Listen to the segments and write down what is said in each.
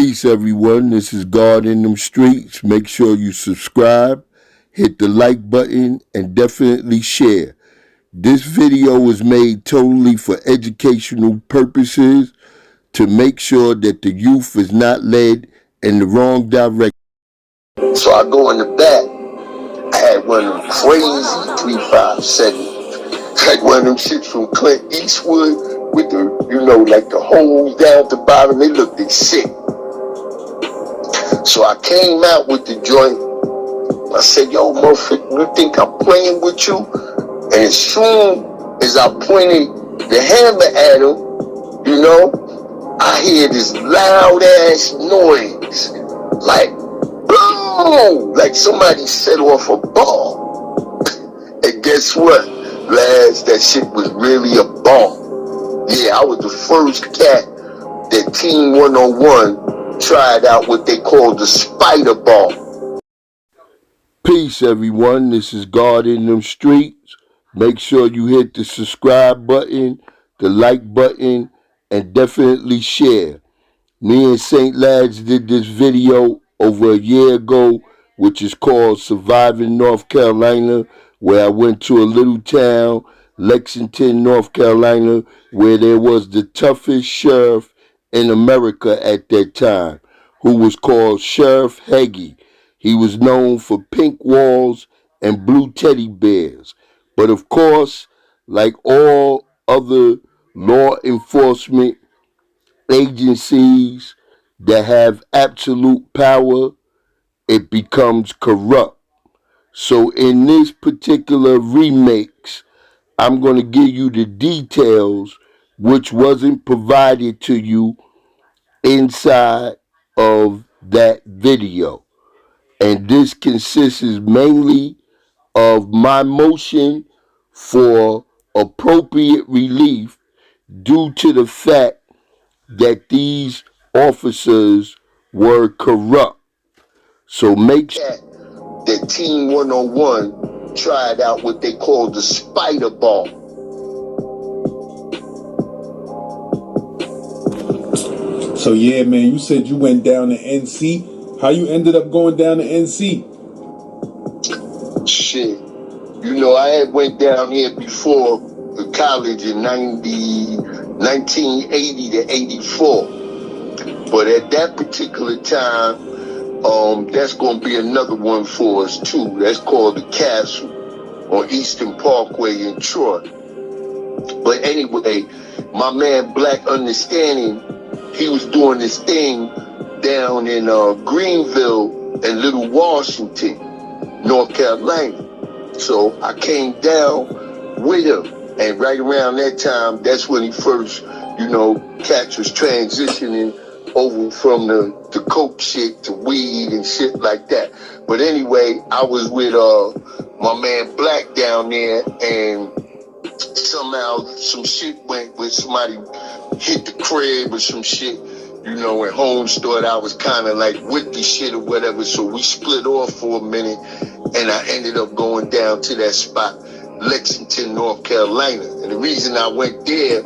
Peace, everyone. This is God in them streets. Make sure you subscribe, hit the like button, and definitely share. This video was made totally for educational purposes to make sure that the youth is not led in the wrong direction. So I go in the back. I had one of them crazy 357, like one of them shits from Clint Eastwood with the, like the holes down at the bottom. They looked sick. So I came out with the joint. I said, yo, motherfucker, you think I'm playing with you? And as soon as I pointed the hammer at him, I hear this loud ass noise. Like, boom! Like somebody set off a bomb. And guess what? Lads, that shit was really a bomb. Yeah, I was the first cat that Team-101 tried out what they call the spider bomb. Peace, everyone. This is God in them streets. Make sure you hit the subscribe button, the like button, and definitely share. Me and St. Lads did this video over a year ago, which is called Surviving North Carolina, where I went to a little town, Lexington, North Carolina, where there was the toughest sheriff in America at that time, who was called Sheriff Hege. He was known for pink walls and blue teddy bears. But of course, like all other law enforcement agencies that have absolute power, it becomes corrupt. So in this particular remix, I'm going to give you the details which wasn't provided to you inside of that video. And this consists mainly of my motion for appropriate relief due to the fact that these officers were corrupt. So make sure that Team-101 tried out what they call the spider bomb. So yeah, man, you said you went down to NC. How you ended up going down to NC? Shit. I had went down here before the college in 1980 to 84. But at that particular time, that's going to be another one for us too. That's called the Castle on Eastern Parkway in Troy. But anyway, my man Black Understanding, he was doing this thing down in Greenville and Little Washington, North Carolina. So I came down with him. And right around that time, that's when he first, Cats was transitioning over from the coke shit to weed and shit like that. But anyway, I was with my man Black down there, and somehow some shit went with somebody hit the crib or some shit, and Holmes thought I was kind of like with the shit or whatever, so we split off for a minute, and I ended up going down to that spot, Lexington, North Carolina. And the reason I went there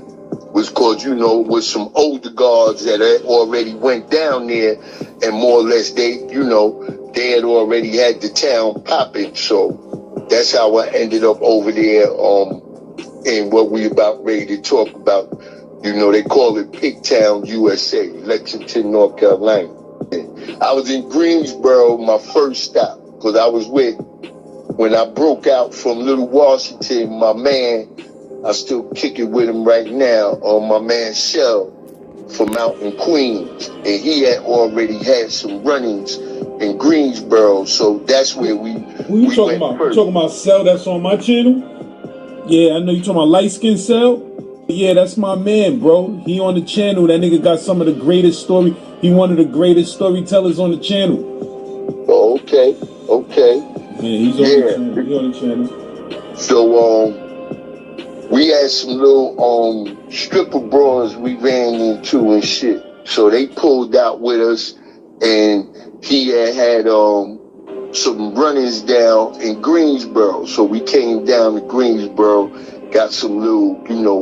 was because, with some older guards that had already went down there, and more or less they had already had the town popping. So that's how I ended up over there in what we about ready to talk about. They call it Pigtown, USA, Lexington, North Carolina. I was in Greensboro, my first stop, because I was with, when I broke out from Little Washington, my man, I still kick it with him right now, my man Shell from out in Queens. And he had already had some run-ins in Greensboro, so that's where we Who you talking about? You talking about Cell that's on my channel? Yeah, I know you talking about light-skinned Cell. Yeah, that's my man, bro. He on the channel. That nigga got some of the greatest story. He one of the greatest storytellers on the channel. Oh, okay. Yeah, he's on the channel. He on the channel. So, we had some little stripper bras we ran into and shit. So they pulled out with us, and he had some run-ins down in Greensboro. So we came down to Greensboro, got some little,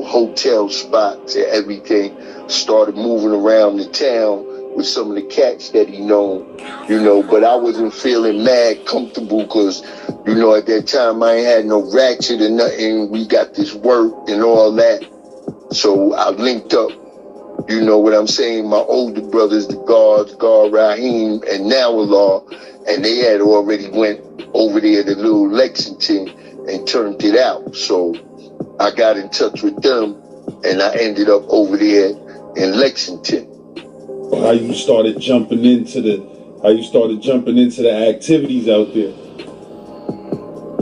hotel spots and everything, started moving around the town, with some of the cats that he known, but I wasn't feeling mad comfortable because, at that time I ain't had no ratchet or nothing. We got this work and all that. So I linked up, what I'm saying, my older brothers, the guards, Guard Raheem and Nawallah, and they had already went over there to Little Lexington and turned it out. So I got in touch with them and I ended up over there in Lexington. How you started jumping into the activities out there?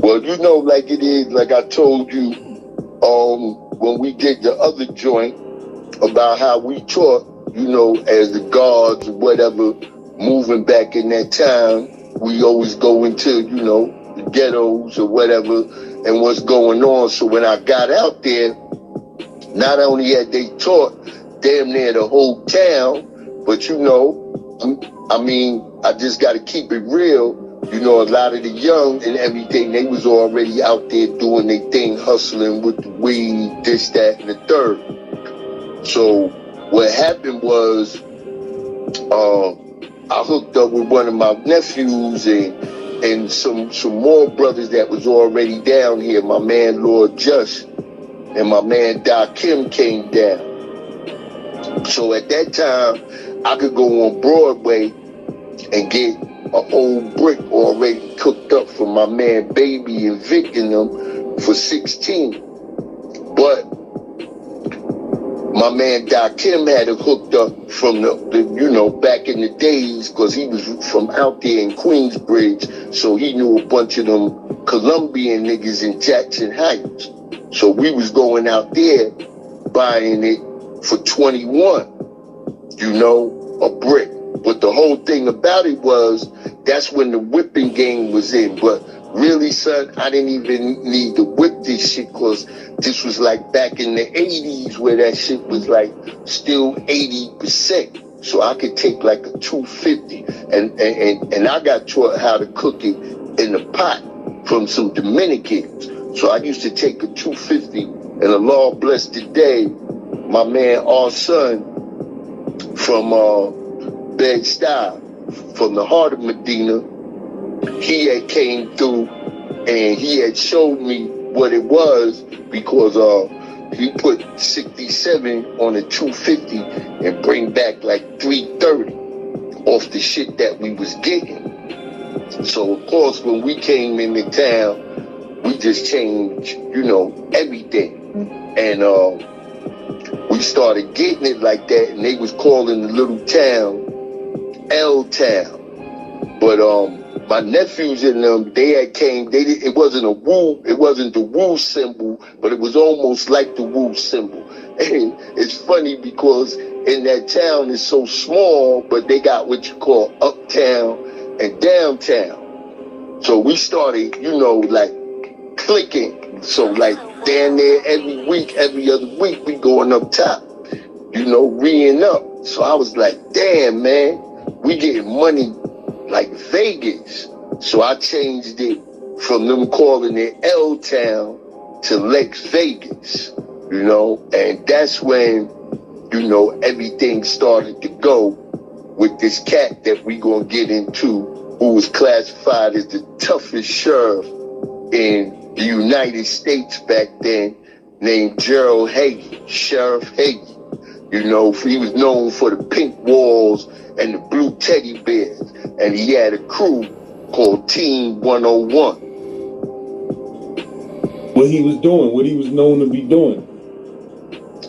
Well, like it is, like I told you, when we did the other joint about how we taught, as the guards or whatever, moving back in that time, we always go into, the ghettos or whatever and what's going on. So when I got out there, not only had they taught damn near the whole town, but I just got to keep it real. A lot of the young and everything, they was already out there doing their thing, hustling with the weed, this, that, and the third. So what happened was, I hooked up with one of my nephews and some more brothers that was already down here. My man Lord Just and my man Doc Kim came down. So at that time, I could go on Broadway and get an old brick already cooked up for my man Baby and Vic and them for 16. But my man Doc Kim had it hooked up from the back in the days, because he was from out there in Queensbridge, so he knew a bunch of them Colombian niggas in Jackson Heights. So we was going out there buying it for 21, a brick. But the whole thing about it was, that's when the whipping game was in. But really, son, I didn't even need to whip this shit, because this was like back in the 80s where that shit was like still 80%. So I could take like a 250 and I got taught how to cook it in the pot from some Dominicans. So I used to take a 250, and Allah bless the day, my man, our son from Bed-Stuy, from the heart of Medina, he had came through and he had showed me what it was, because he put 67 on a 250 and bring back like 330 off the shit that we was getting. So of course when we came into town, we just changed, everything. And we started getting it like that, and they was calling the little town L-Town. But my nephews and them, they had came, it wasn't a woo, it wasn't the woo symbol, but it was almost like the woo symbol. And it's funny because in that town it's so small, but they got what you call uptown and downtown. So we started, like clicking. So like down there every week, every other week, we going up top, reeing up. So I was like, damn, man, we getting money like Vegas. So I changed it from them calling it L-Town to Lex Vegas, and that's when, everything started to go with this cat that we gonna get into, who was classified as the toughest sheriff in the United States back then, named Gerald Hege, Sheriff Hege. He was known for the pink walls and the blue teddy bears, and he had a crew called Team-101. What he was doing, what he was known to be doing.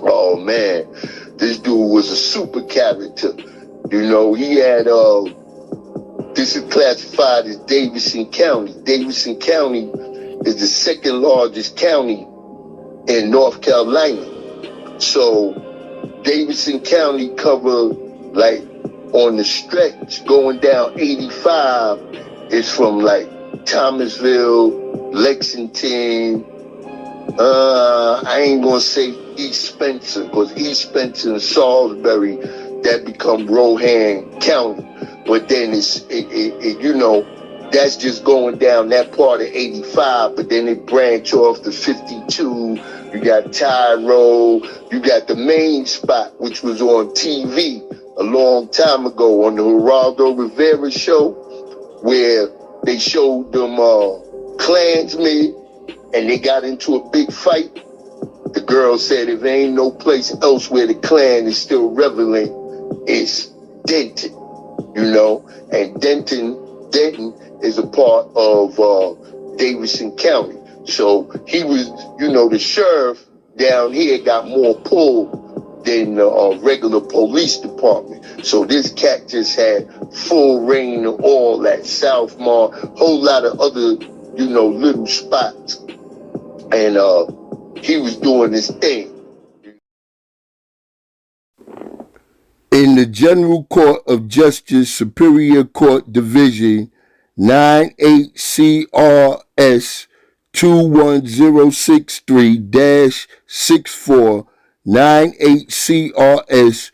Oh man, this dude was a super character. He had, this is classified as Davidson County. Davidson County is the second largest county in North Carolina. So Davidson County covered, like, on the stretch going down 85, it's from like Thomasville, Lexington, I ain't gonna say East Spencer, because East Spencer and Salisbury, that become Rohan County. But then that's just going down that part of 85, but then it branch off to 52. You got Tyrone, you got the main spot, which was on TV, a long time ago on the Geraldo Rivera show, where they showed them Klansmen and they got into a big fight. The girl said if there ain't no place else where the Klan is still relevant, it's Denton, you know, and Denton is a part of Davidson County. So he was, you know, the sheriff down here got more pull than the regular police department. So this cat just had full reign of all that Southmore, whole lot of other, you know, little spots. And he was doing his thing. In the General Court of Justice, Superior Court Division, 98CRS 21063-64, 98CRS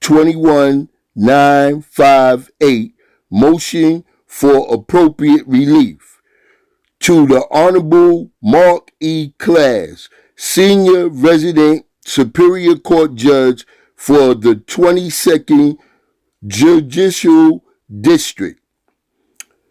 21958, motion for appropriate relief. To the Honorable Mark E. Class, Senior Resident Superior Court Judge for the 22nd Judicial District.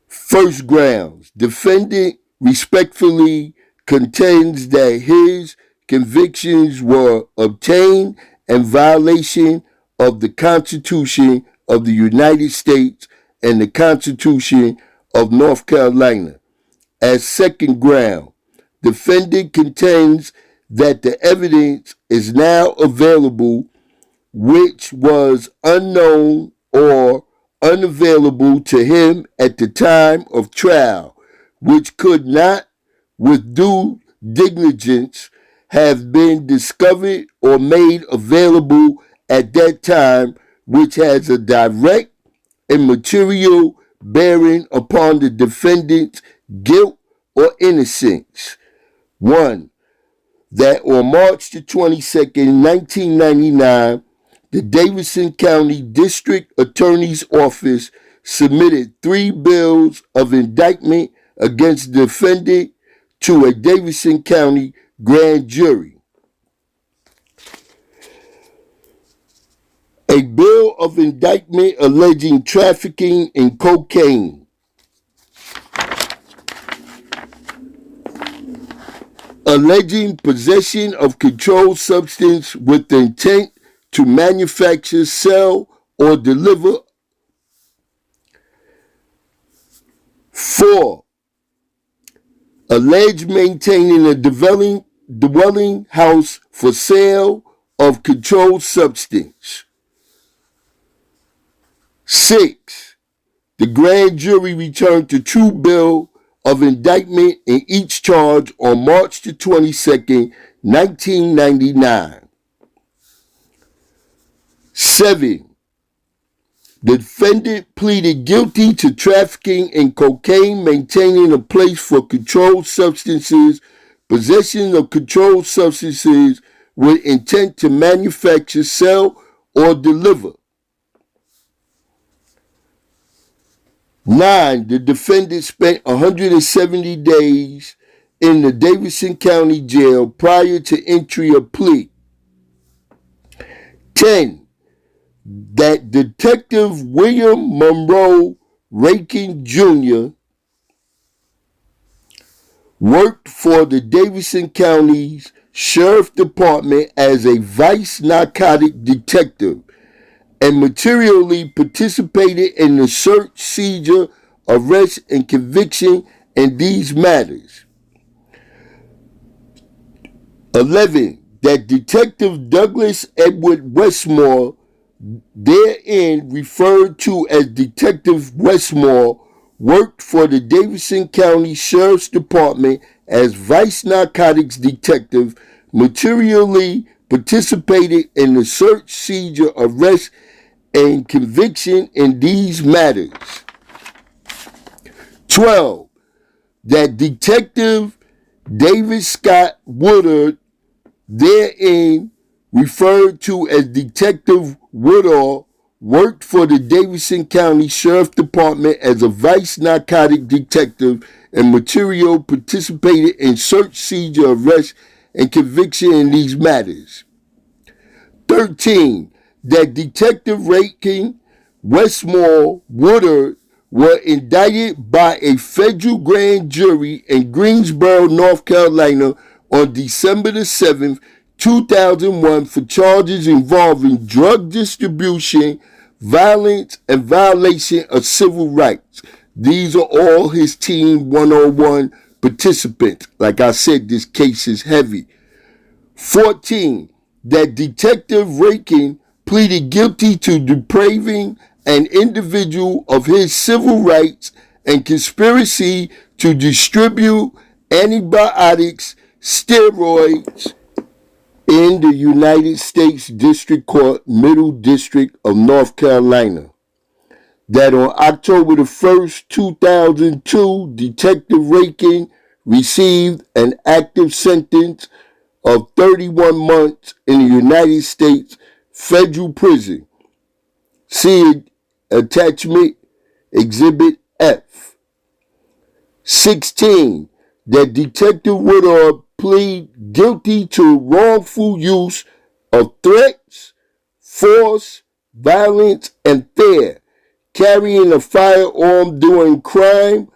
First grounds, defendant respectfully contends that his convictions were obtained in violation of the Constitution of the United States and the Constitution of North Carolina. As second ground, defendant contends that the evidence is now available which was unknown or unavailable to him at the time of trial, which could not with due diligence have been discovered or made available at that time, which has a direct and material bearing upon the defendant's guilt or innocence. 1. That on March the 22nd, 1999, the Davidson County District Attorney's Office submitted 3 bills of indictment against the defendant to a Davidson County grand jury. A bill of indictment alleging trafficking in cocaine, alleging possession of controlled substance with the intent to manufacture, sell, or deliver. 4. Alleged maintaining a dwelling house for sale of controlled substance. 6. The grand jury returned the true bill of indictment in each charge on March the 22nd, 1999. 7. The defendant pleaded guilty to trafficking in cocaine, maintaining a place for controlled substances, possession of controlled substances with intent to manufacture, sell, or deliver. 9. The defendant spent 170 days in the Davidson County Jail prior to entry of plea. 10. That Detective William Monroe Rankin Jr. worked for the Davidson County's Sheriff Department as a vice narcotic detective and materially participated in the search, seizure, arrest, and conviction in these matters. 11. That Detective Douglas Edward Westmore, therein referred to as Detective Westmore, worked for the Davidson County Sheriff's Department as vice narcotics detective, materially participated in the search, seizure, arrest, and conviction in these matters. 12. That Detective David Scott Woodard, therein referred to as Detective Woodall, worked for the Davidson County Sheriff Department as a vice narcotic detective and material participated in search, seizure, arrest, and conviction in these matters. 13. that Detective Rankin, Westmore, Woodard were indicted by a federal grand jury in Greensboro, North Carolina on December the 7th, 2001 for charges involving drug distribution, violence, and violation of civil rights. These are all his Team 101 participants. Like I said, this case is heavy. 14. That Detective Rankin pleaded guilty to depriving an individual of his civil rights and conspiracy to distribute antibiotics, steroids, in the United States District Court, Middle District of North Carolina. That on October the 1st, 2002, Detective Rankin received an active sentence of 31 months in the United States federal prison. See attachment Exhibit F. 16. That Detective Woodard plead guilty to wrongful use of threats, force, violence, and fear, carrying a firearm during crime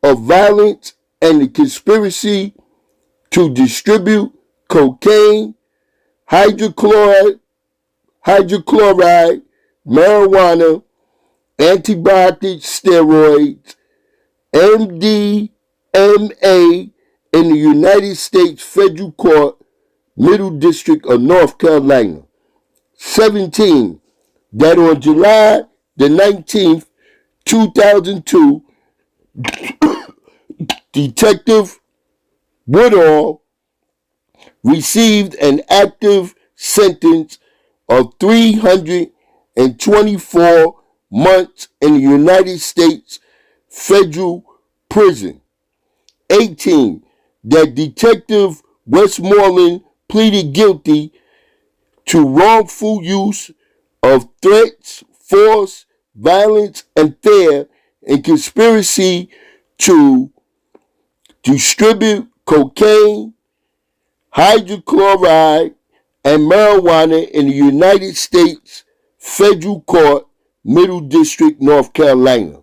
of violence, and the conspiracy to distribute cocaine, hydrochloride, marijuana, antibiotics, steroids, MDMA in the United States Federal Court, Middle District of North Carolina. 17. That on July the 19th, 2002, Detective Woodall received an active sentence of 324 months in the United States federal prison. 18. That Detective Westmoreland pleaded guilty to wrongful use of threats, force, violence, and fear, and conspiracy to distribute cocaine, hydrochloride, and marijuana in the United States Federal Court, Middle District, North Carolina.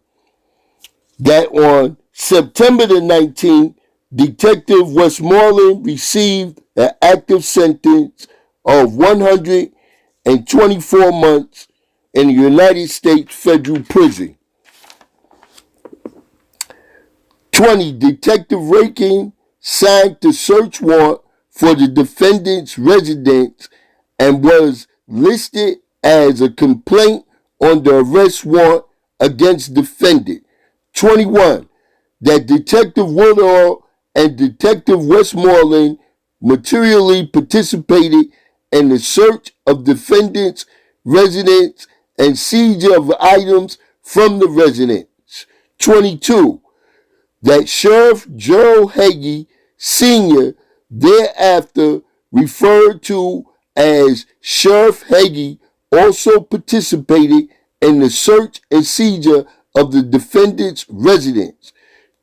That on September the 19th, Detective Westmoreland received an active sentence of 124 months in the United States Federal Prison. 20. Detective Rankin signed the search warrant for the defendant's residence and was listed as a complaint on the arrest warrant against defendant. 21. That Detective Woodall and Detective Westmoreland materially participated in the search of defendant's residence and seizure of items from the residence. 22. That Sheriff Gerald Hege Sr., thereafter referred to as Sheriff Hege, also participated in the search and seizure of the defendant's residence.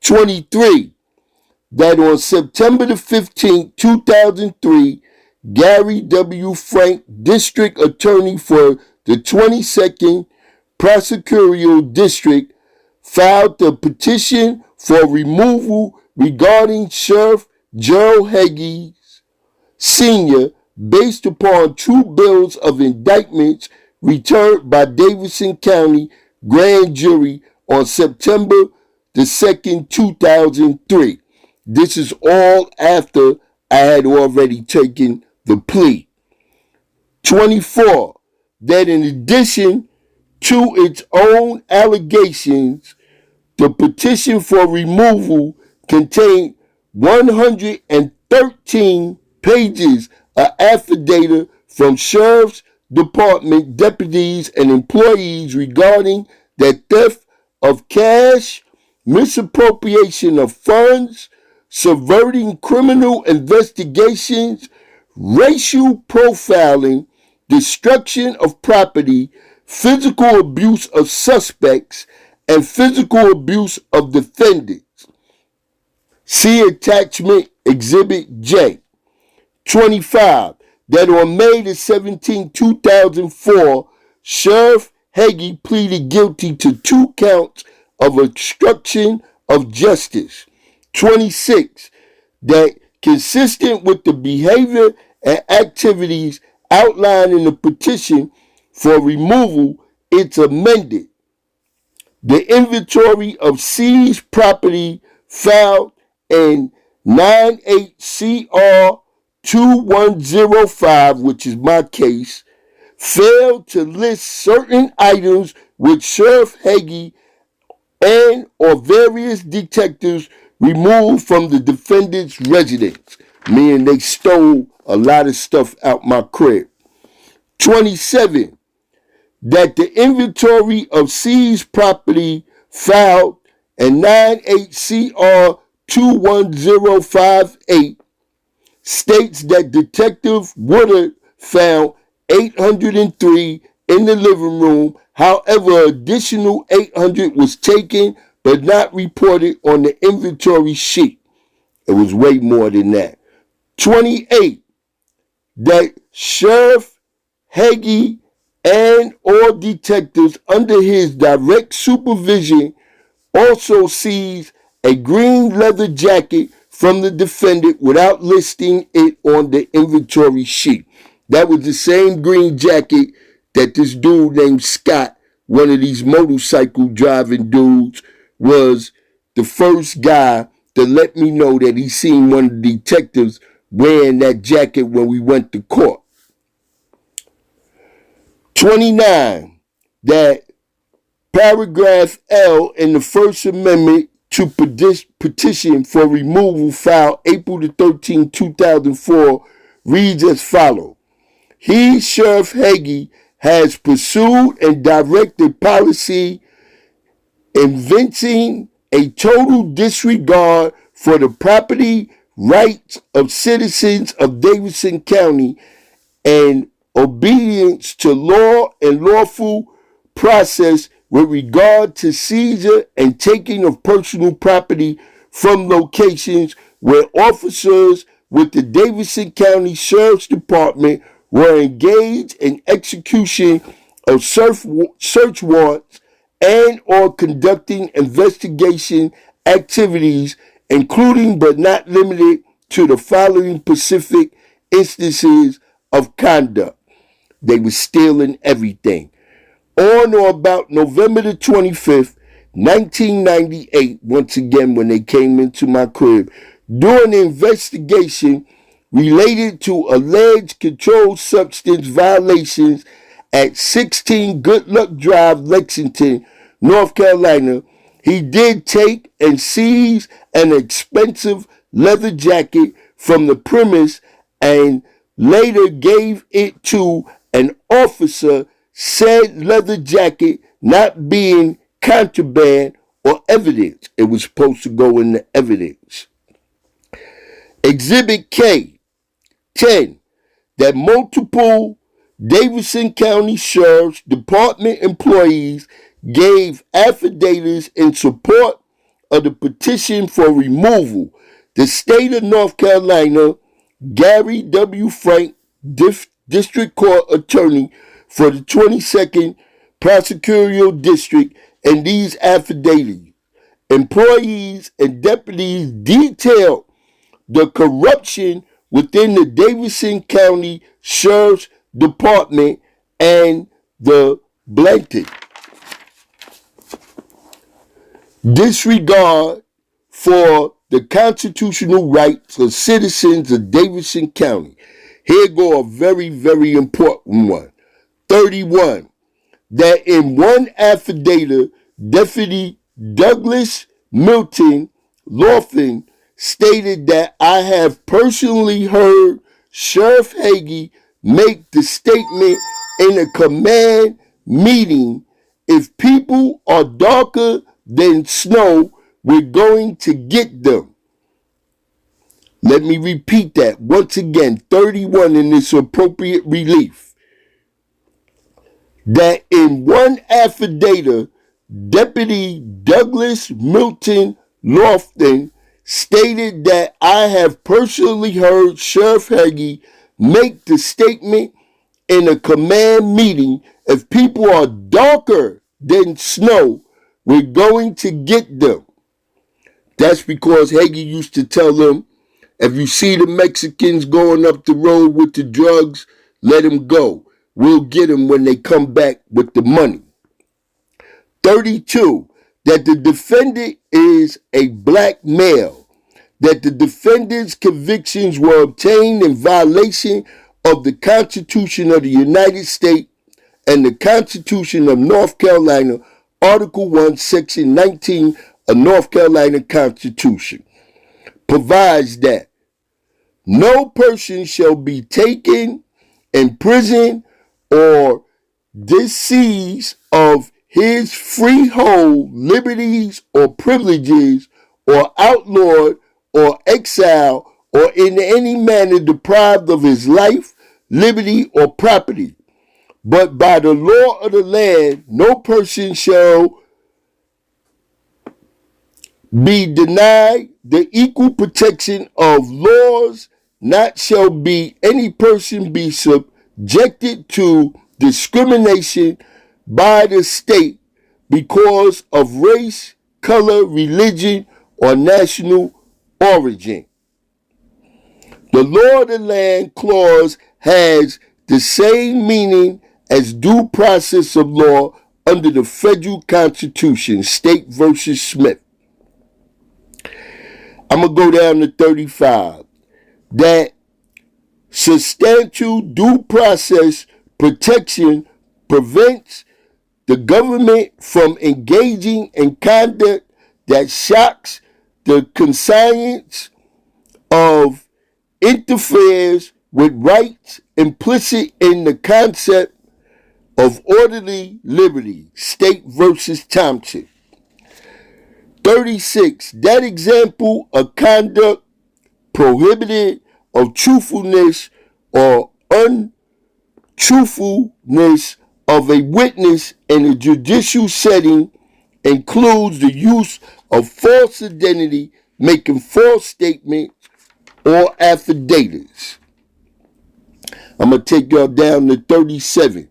23. That on September the 15th, 2003, Gary W. Frank, District Attorney for the 22nd Prosecutorial District, filed the petition for removal regarding Sheriff Gerald Hege Sr. based upon two bills of indictments returned by Davidson County Grand Jury on September the 2nd, 2003. This is all after I had already taken the plea. 24. That in addition to its own allegations, the petition for removal contained 113 pages of affidavit from Sheriff's Department deputies and employees regarding the theft of cash, misappropriation of funds, subverting criminal investigations, racial profiling, destruction of property, physical abuse of suspects, and physical abuse of defendants. See attachment Exhibit J. 25. That on May the 17th, 2004, Sheriff Hege pleaded guilty to 2 counts of obstruction of justice. 26. That consistent with the behavior and activities outlined in the petition for removal, it's amended. The inventory of seized property filed in 98CR 2105, which is my case, failed to list certain items which Sheriff Hege and or various detectives removed from the defendant's residence, meaning they stole a lot of stuff out my crib. 27. That the inventory of seized property filed in 98CR 21058 states that Detective Woodard found 803 in the living room. However, additional 800 was taken but not reported on the inventory sheet. It was way more than that. 28. That Sheriff Hege and or detectives under his direct supervision also seized a green leather jacket from the defendant without listing it on the inventory sheet. That was the same green jacket that this dude named Scott, one of these motorcycle driving dudes, was the first guy to let me know that he seen one of the detectives wearing that jacket when we went to court. 29. That paragraph L in the First Amendment to petition for removal filed April 13, 2004 reads as follows. He, Sheriff Hege, has pursued and directed policy evincing a total disregard for the property rights of citizens of Davidson County and obedience to law and lawful process with regard to seizure and taking of personal property from locations where officers with the Davidson County Sheriff's Department were engaged in execution of search warrants and or conducting investigation activities, including but not limited to the following specific instances of conduct. They were stealing everything. On or about November the 25th, 1998, once again when they came into my crib, during the investigation related to alleged controlled substance violations at 16 Good Luck Drive, Lexington, North Carolina, he did take and seize an expensive leather jacket from the premise and later gave it to an officer, said leather jacket not being contraband or evidence. It was supposed to go in the evidence. Exhibit K. 10. That multiple Davidson County Sheriff's Department employees gave affidavits in support of the petition for removal. The state of North Carolina, Gary W. Frank, District Court Attorney for the 22nd Prosecutorial District, and these affidavits. Employees and deputies detailed the corruption within the Davidson County Sheriff's Department and the blatant disregard for the constitutional rights of citizens of Davidson County. Here go a very, very important one. 31. That in one affidavit, Deputy Douglas Milton Lawson stated that I have personally heard Sheriff Hege make the statement in a command meeting, if people are darker than snow, we're going to get them. Let me repeat that once again, 31 in this appropriate relief. That in one affidavit, Deputy Douglas Milton Lawson stated that I have personally heard Sheriff Hege make the statement in a command meeting, If people are darker than snow, we're going to get them. That's because Hege used to tell them, if you see the Mexicans going up the road with the drugs, let them go. We'll get them when they come back with the money. 32, that the defendant is a black male, that the defendant's convictions were obtained in violation of the Constitution of the United States and the Constitution of North Carolina, Article 1, Section 19 of North Carolina Constitution, provides that no person shall be taken, imprisoned, or disseized of his freehold, liberties, or privileges, or outlawed, or exiled, or in any manner deprived of his life, liberty, or property. But by the law of the land, no person shall be denied the equal protection of laws, not shall be any person be subjected to discrimination by the state because of race, color, religion, or national origin. The law of the land clause has the same meaning as due process of law under the federal Constitution, State versus Smith. I'm going to go down to 35. That substantial due process protection prevents the government from engaging in conduct that shocks the conscience of interferes with rights implicit in the concept of orderly liberty, State versus Thompson. 36. That example of conduct prohibited of truthfulness or untruthfulness of a witness in a judicial setting includes the use of false identity, making false statements, or affidavits. I'm going to take y'all down to 37.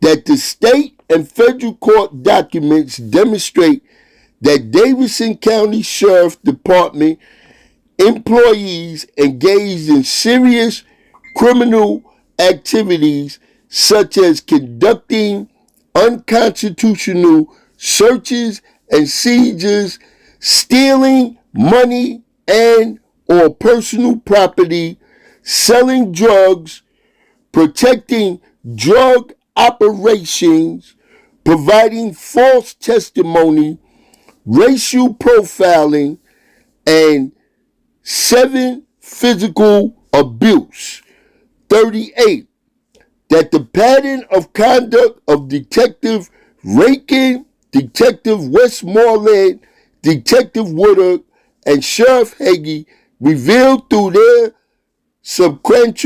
That the state and federal court documents demonstrate that Davidson County Sheriff Department employees engaged in serious criminal activities such as conducting unconstitutional searches and seizures, stealing money and or personal property, selling drugs, protecting drug operations, providing false testimony, racial profiling, and 7, physical abuse. 38. That the pattern of conduct of Detective Rakin, Detective Westmoreland, Detective Woodard, and Sheriff Hege revealed through their subsequent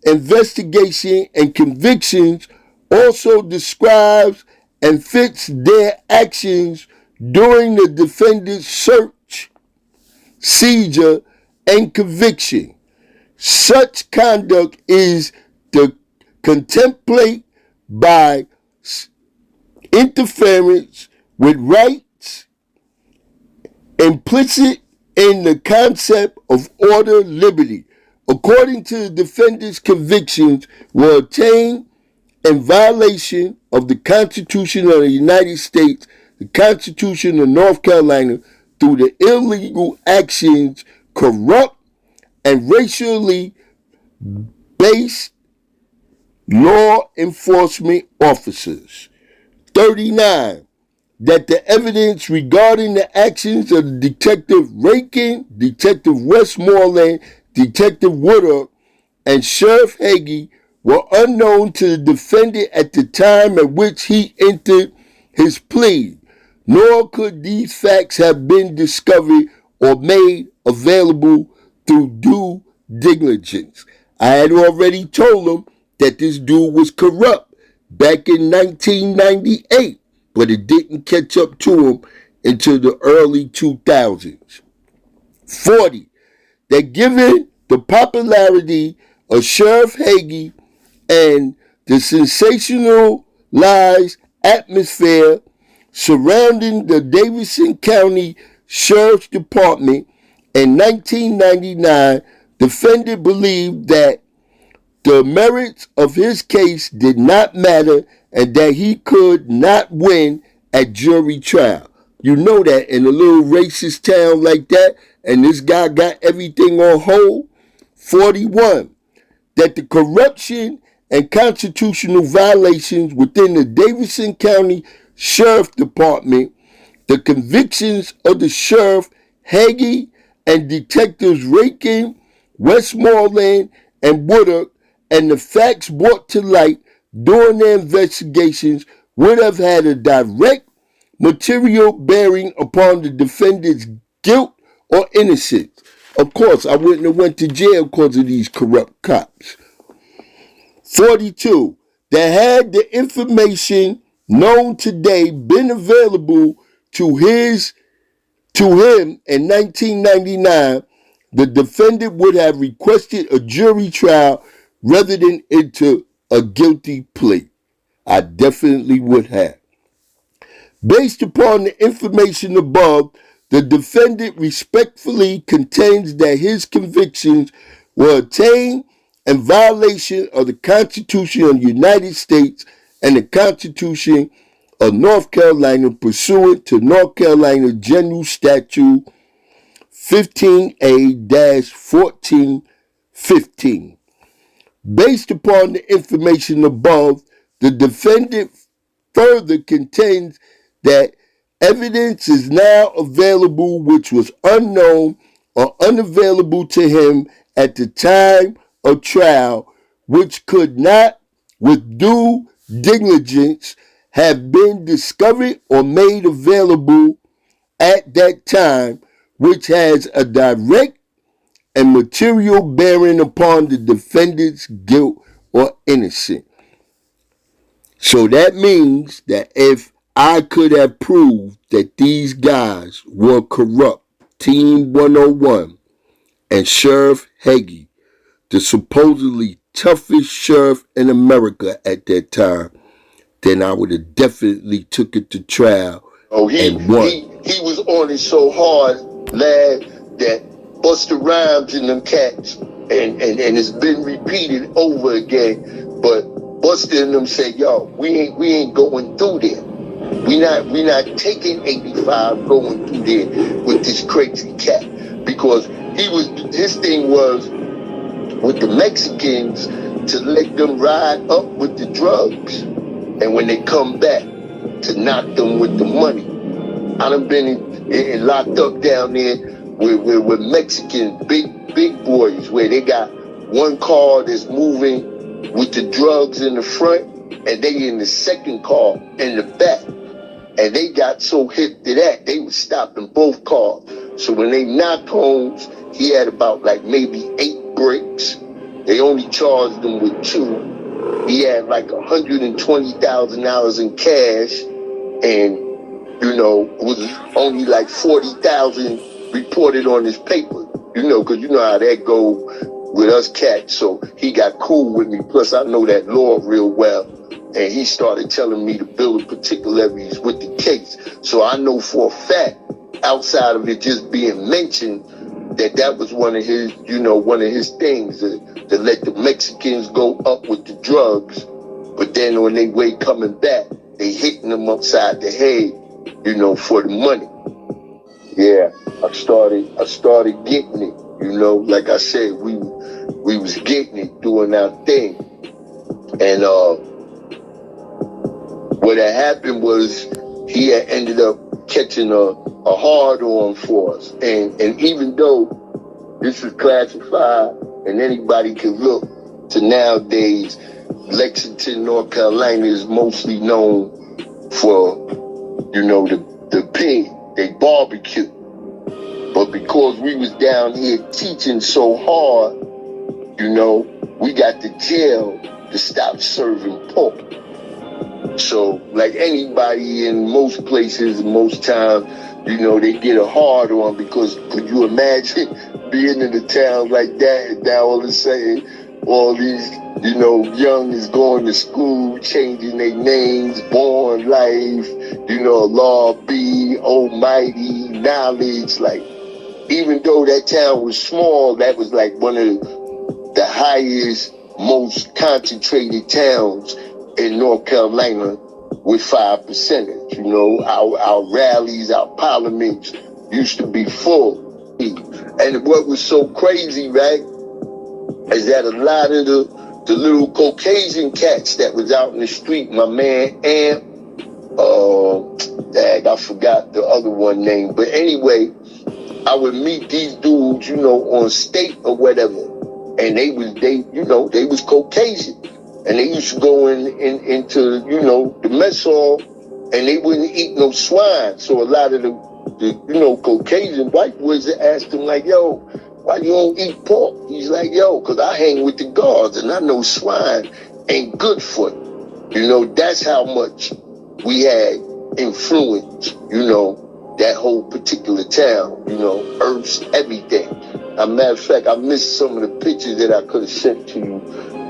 investigation and convictions also describes and fits their actions during the defendant's search, seizure, and conviction. Such conduct is contemplated by interference with rights implicit in the concept of order, liberty. According to the defendant's convictions were obtained in violation of the Constitution of the United States, the Constitution of North Carolina, through the illegal actions, corrupt and racially based law enforcement officers. 39. That the evidence regarding the actions of Detective Rakin, Detective Westmoreland, Detective Woodard, and Sheriff Hege were unknown to the defendant at the time at which he entered his plea, nor could these facts have been discovered or made available through due diligence. I had already told him that this dude was corrupt back in 1998, but it didn't catch up to him until the early 2000s. 40. That given the popularity of Sheriff Hege and the sensationalized atmosphere surrounding the Davidson County Sheriff's Department in 1999, defendant believed that the merits of his case did not matter and that he could not win at jury trial. You know that in a little racist town like that, and this guy got everything on hold. 41, that the corruption and constitutional violations within the Davidson County Sheriff Department, the convictions of the Sheriff Hege and Detectives Rakin, Westmoreland, and Woodard, and the facts brought to light during their investigations would have had a direct material bearing upon the defendant's guilt or innocence. Of course, I wouldn't have went to jail because of these corrupt cops. 42, that had the information known today been available to him in 1999, the defendant would have requested a jury trial rather than enter a guilty plea. I definitely would have. Based upon the information above, the defendant respectfully contends that his convictions were obtained in violation of the Constitution of the United States and the Constitution of North Carolina pursuant to North Carolina General Statute 15A-1415. Based upon the information above, the defendant further contends that evidence is now available which was unknown or unavailable to him at the time of trial, which could not, with due diligence, have been discovered or made available at that time, which has a direct and material bearing upon the defendant's guilt or innocence. So that means that if I could have proved that these guys were corrupt, Team-101 and Sheriff Hege, the supposedly toughest sheriff in America at that time, then I would have definitely took it to trial and won. He was on it so hard, lad, that Busta Rhymes and them cats, and it's been repeated over again, but Busta and them said, yo, we ain't going through there. We not taking 85 going through there with this crazy cat, because his thing was with the Mexicans to let them ride up with the drugs, and when they come back to knock them with the money. I done been in locked up down there with Mexican big boys, where they got one car that's moving with the drugs in the front, and they in the second car in the back. And they got so hip to that, they was stopping both cars. So when they knocked Holmes, he had about like maybe 8 bricks. They only charged him with 2. He had like $120,000 in cash, and was only like 40,000 reported on his paper. Because you know how that go with us cats. So he got cool with me. Plus I know that law real well. And he started telling me the bill of particulars with the case. So I know for a fact, outside of it just being mentioned, that was one of his things, to let the Mexicans go up with the drugs. But then on their way coming back, they hitting them upside the head, for the money. Yeah, I started getting it, like I said, we was getting it, doing our thing. And what had happened was he had ended up catching a hard on for us. And even though this is classified and anybody can look to nowadays, Lexington, North Carolina is mostly known for, the pig, they barbecue. But because we was down here teaching so hard, we got to jail to stop serving pork. So, like anybody in most places, most times, they get a hard on, because could you imagine being in a town like that and now all of a sudden all these You know, young is going to school, changing their names, born life, you know, law B, almighty, knowledge. Like, even though that town was small, that was like one of the highest, most concentrated towns in North Carolina with 5%. You know, our rallies, our parliaments used to be full. And what was so crazy, right, is that a lot of the little Caucasian cats that was out in the street, my man Amp, I forgot the other one name, but anyway, I would meet these dudes, you know, on state or whatever, and they was Caucasian, and they used to go into, you know, the mess hall, and they wouldn't eat no swine. So a lot of the you know, Caucasian white boys asked him like, yo, why you don't eat pork? He's like, yo, because I hang with the guards, and I know swine ain't good for you. You know, that's how much we had influence, you know, that whole particular town, you know, herbs, everything. As a matter of fact, I missed some of the pictures that I could have sent to you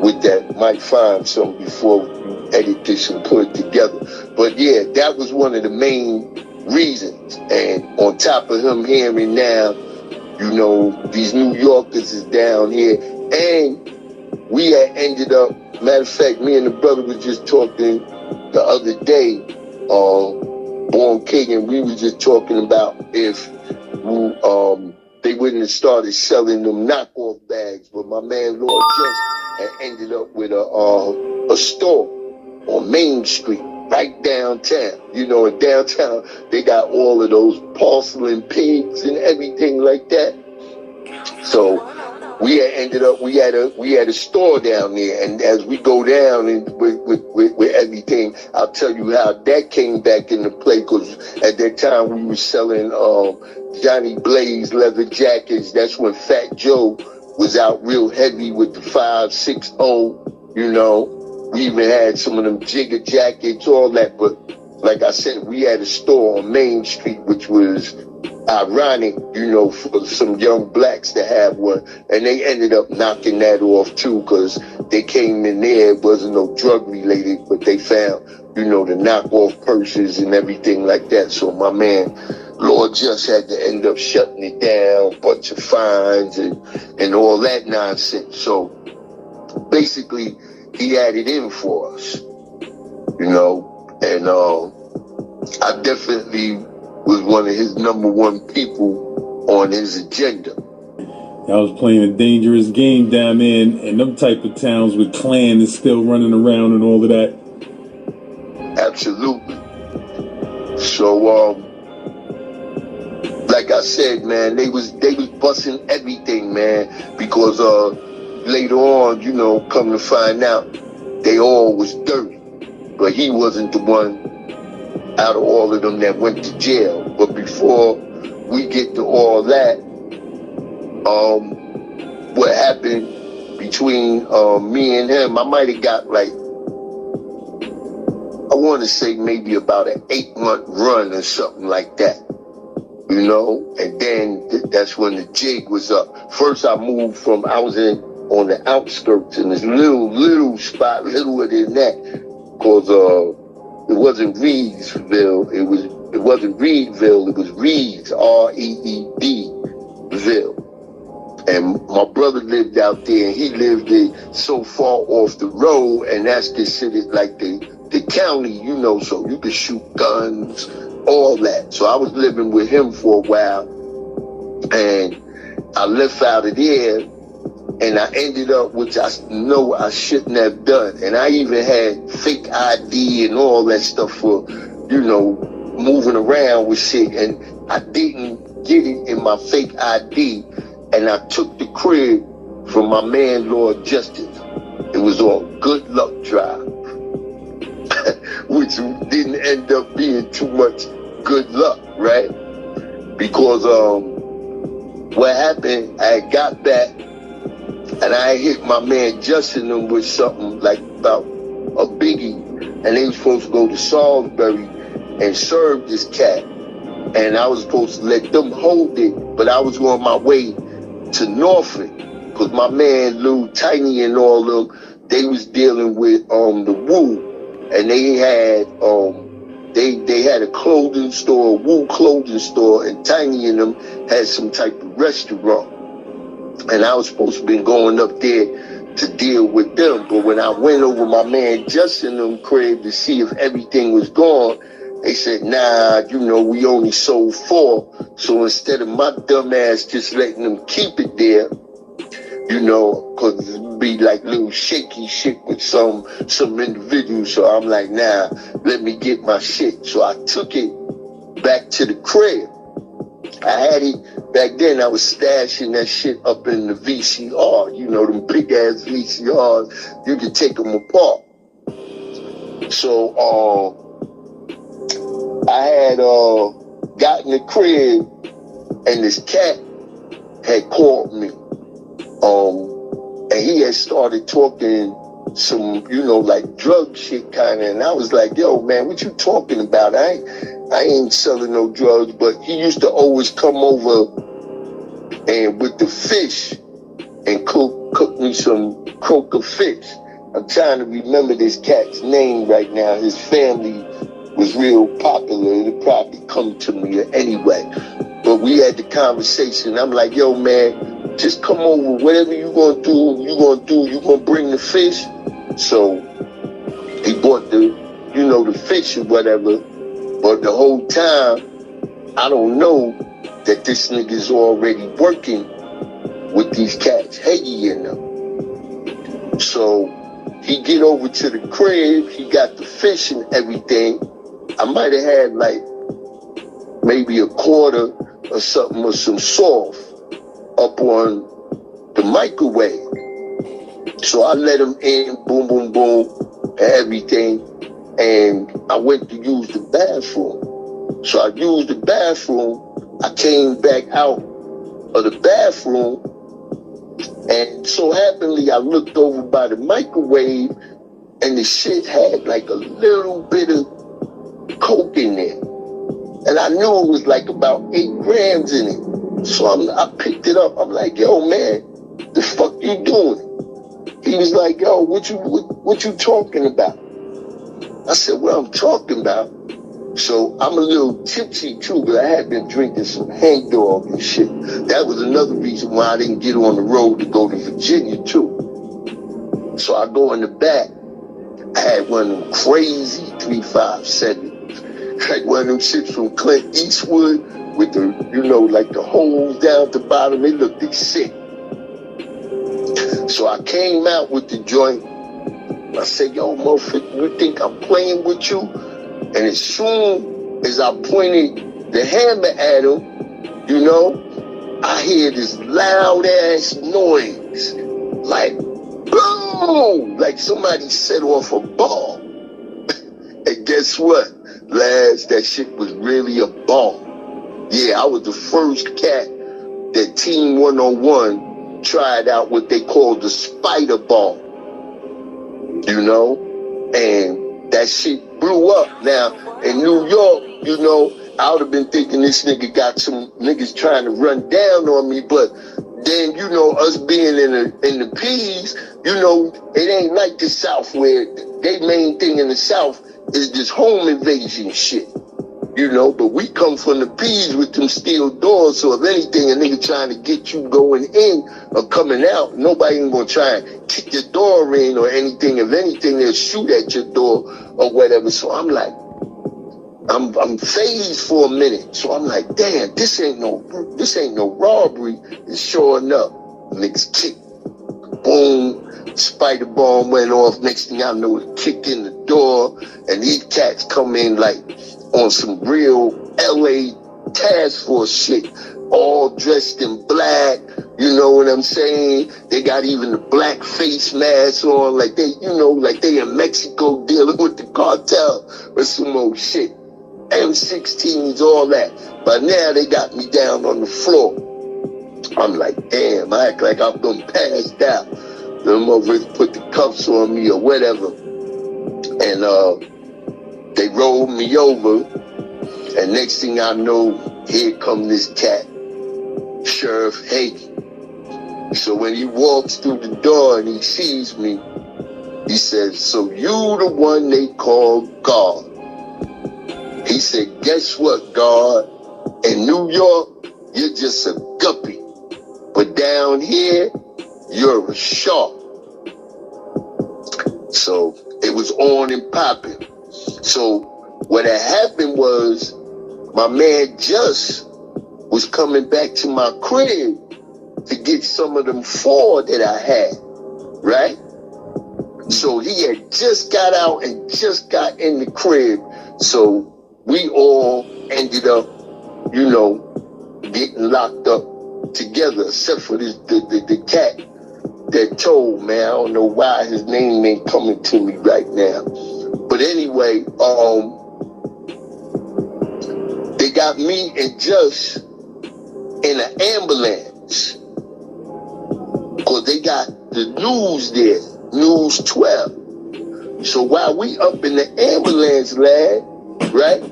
with that. Might find some before you edit this and put it together. But yeah, that was one of the main reasons. And on top of him hearing now, you know, these New Yorkers is down here. And we had ended up, matter of fact, me and the brother was just talking the other day, Born King, and we was just talking about if they wouldn't have started selling them knockoff bags, but my man Lord Just had ended up with a store on Main Street, right downtown. You know, in downtown, they got all of those porcelain pigs and everything like that. So we had ended up, we had a store down there, and as we go down and with everything, I'll tell you how that came back into play, because at that time we were selling Johnny Blaze leather jackets. That's when Fat Joe was out real heavy with the 560, you know. We even had some of them Jigger jackets, all that, but like I said, we had a store on Main Street, which was ironic, you know, for some young blacks to have one, and they ended up knocking that off too, because they came in there, it wasn't no drug related, but they found, you know, the knockoff purses and everything like that. So my man Lord Just had to end up shutting it down, bunch of fines and all that nonsense. So basically he had it in for us, you know, and I definitely was one of his #1 people on his agenda. I was playing a dangerous game down there in them type of towns with Klan is still running around and all of that. Absolutely. So, like I said, man, they was busting everything, man, because later on, you know, come to find out, they all was dirty, but he wasn't the one out of all of them that went to jail. But before we get to all that, what happened between me and him, I might have got like, I want to say maybe about an 8-month run or something like that, you know. And then that's when the jig was up. First I moved from, I was on the outskirts in this little spot, littler than that, because it wasn't Reedsville, it wasn't Reedville, it was Reeds, Reedville. And my brother lived out there, and he lived so far off the road, and that's considered like the county, you know, so you could shoot guns, all that. So I was living with him for a while, and I left out of there, and I ended up, which I know I shouldn't have done. And I even had fake ID and all that stuff for, you know, moving around with shit. And I didn't get it in my fake ID. And I took the crib from my man, Lord Justice. It was on Good Luck Drive, which didn't end up being too much good luck, right? Because what happened, I got back, and I hit my man Justin them with something like about a biggie, and they were supposed to go to Salisbury and serve this cat, and I was supposed to let them hold it, but I was on my way to Norfolk, because my man Lou Tiny and all them, they was dealing with the Wu, and they had they had a clothing store, Wu clothing store, and Tiny and them had some type of restaurant. And I was supposed to be going up there to deal with them. But when I went over my man Justin them crib to see if everything was gone, they said, nah, you know, we only sold 4. So instead of my dumb ass just letting them keep it there, you know, because it would be like little shaky shit with some individuals. So I'm like, nah, let me get my shit. So I took it back to the crib. I had it back then. I was stashing that shit up in the VCR. You know, them big ass VCRs. You could take them apart. So I had got in the crib, and this cat had called me. And he had started talking some, you know, like drug shit kind of, and I was like, yo, man, what you talking about? I ain't selling no drugs, but he used to always come over and with the fish and cook me some croaker fish. I'm trying to remember this cat's name right now. His family was real popular. It'll probably come to me anyway. But we had the conversation. I'm like, yo, man, just come over. Whatever you gonna do. You gonna bring the fish. So he bought the fish or whatever. But the whole time, I don't know that this nigga's already working with these cats, Hege and them. So he get over to the crib. He got the fish and everything. I might have had like maybe a quarter or something or some salt up on the microwave. So I let him in, boom, boom, boom, and everything. And I went to use the bathroom. So I used the bathroom. I came back out of the bathroom. And so happily, I looked over by the microwave, and the shit had like a little bit of coke in there. And I knew it was like about 8 grams in it. So I picked it up. I'm like, yo, man, the fuck you doing? He was like, yo, what you talking about? I said, what I'm talking about? So I'm a little tipsy too, because I had been drinking some hang dog and shit. That was another reason why I didn't get on the road to go to Virginia too. So I go in the back. I had one of them crazy 357. Like one of them shits from Clint Eastwood with the, you know, like the holes down at the bottom. It looked sick. So I came out with the joint. I said, yo, motherfucker, you think I'm playing with you? And as soon as I pointed the hammer at him, you know, I hear this loud ass noise. Like, boom! Like somebody set off a bomb. And guess what? Lads, that shit was really a bomb. Yeah, I was the first cat that Team-101 tried out what they called the spider bomb. You know? And that shit blew up. Now, in New York, you know, I would have been thinking this nigga got some niggas trying to run down on me, but then, you know, us being in the P's, you know, it ain't like the South where they main thing in the South is this home invasion shit. You know, but we come from the P's with them steel doors, so if anything, a nigga trying to get you going in or coming out, nobody ain't gonna try and kick your door in or anything. If anything, they'll shoot at your door or whatever. So I'm like, I'm phased for a minute. So I'm like, damn, this ain't no robbery. It's showing up. Niggas kick. Boom. Spider bomb went off. Next thing I know, it kicked in the door, and these cats come in like on some real LA task force shit, all dressed in black, you know what I'm saying? They got even the black face mask on, like they, you know, like they in Mexico dealing with the cartel or some old shit. M16s, all that. But now they got me down on the floor. I'm like, damn, I act like I'm gonna pass out. Them motherfuckers put the cuffs on me or whatever. And they rolled me over. And next thing I know, here come this cat, Sheriff Hege. So when he walks through the door and he sees me, He said, so you the one they call God. He said, guess what, God? In New York, you're just a guppy. But down here, you're a shark. So it was on and popping. So what had happened was my man Just was coming back to my crib to get some of them 4 that I had, right? So he had just got out and just got in the crib. So we all ended up, you know, getting locked up together, except for the cat that told, man, I don't know why his name ain't coming to me right now. But anyway, they got me and Just in an ambulance. Cause they got the news there, News 12. So while we up in the ambulance, lad, right?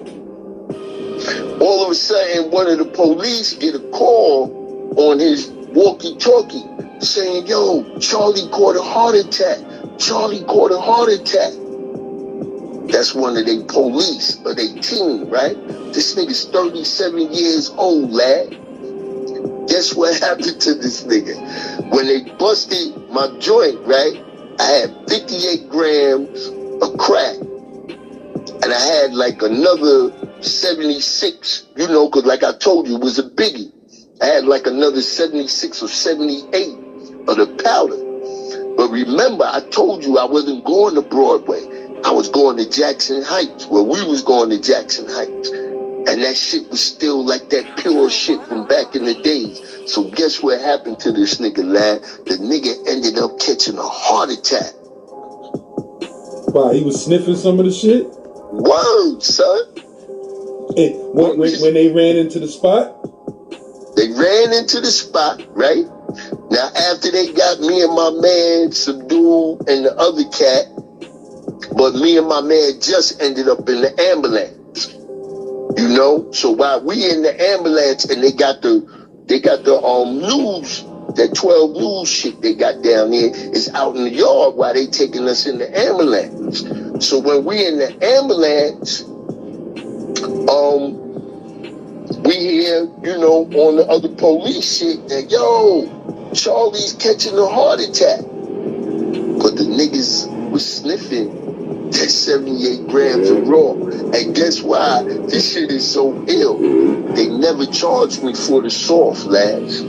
All of a sudden, one of the police get a call on his walkie-talkie saying, yo, Charlie caught a heart attack. Charlie caught a heart attack. That's one of their police or their team, right? This nigga's 37 years old, lad. Guess what happened to this nigga? When they busted my joint, right? I had 58 grams of crack. And I had like another 76, you know, because like I told you, it was a biggie. I had like another 76 or 78 of the powder. But remember, I told you I wasn't going to Broadway. I was going to Jackson Heights. Well, we was going to Jackson Heights. And that shit was still like that pure shit from back in the days. So guess what happened to this nigga, lad? The nigga ended up catching a heart attack. Wow, he was sniffing some of the shit? Word, son. And when they ran into the spot? They ran into the spot, right? Now, after they got me and my man subdued and the other cat, but me and my man just ended up in the ambulance. You know? So while we in the ambulance and they got the news, that 12 news shit they got down there is out in the yard while they taking us in the ambulance. So when we in the ambulance, we hear, you know, on the other police shit that, yo, Charlie's catching a heart attack. But the niggas was sniffing that 78 grams of raw. And guess why? This shit is so ill. They never charged me for the soft, lads.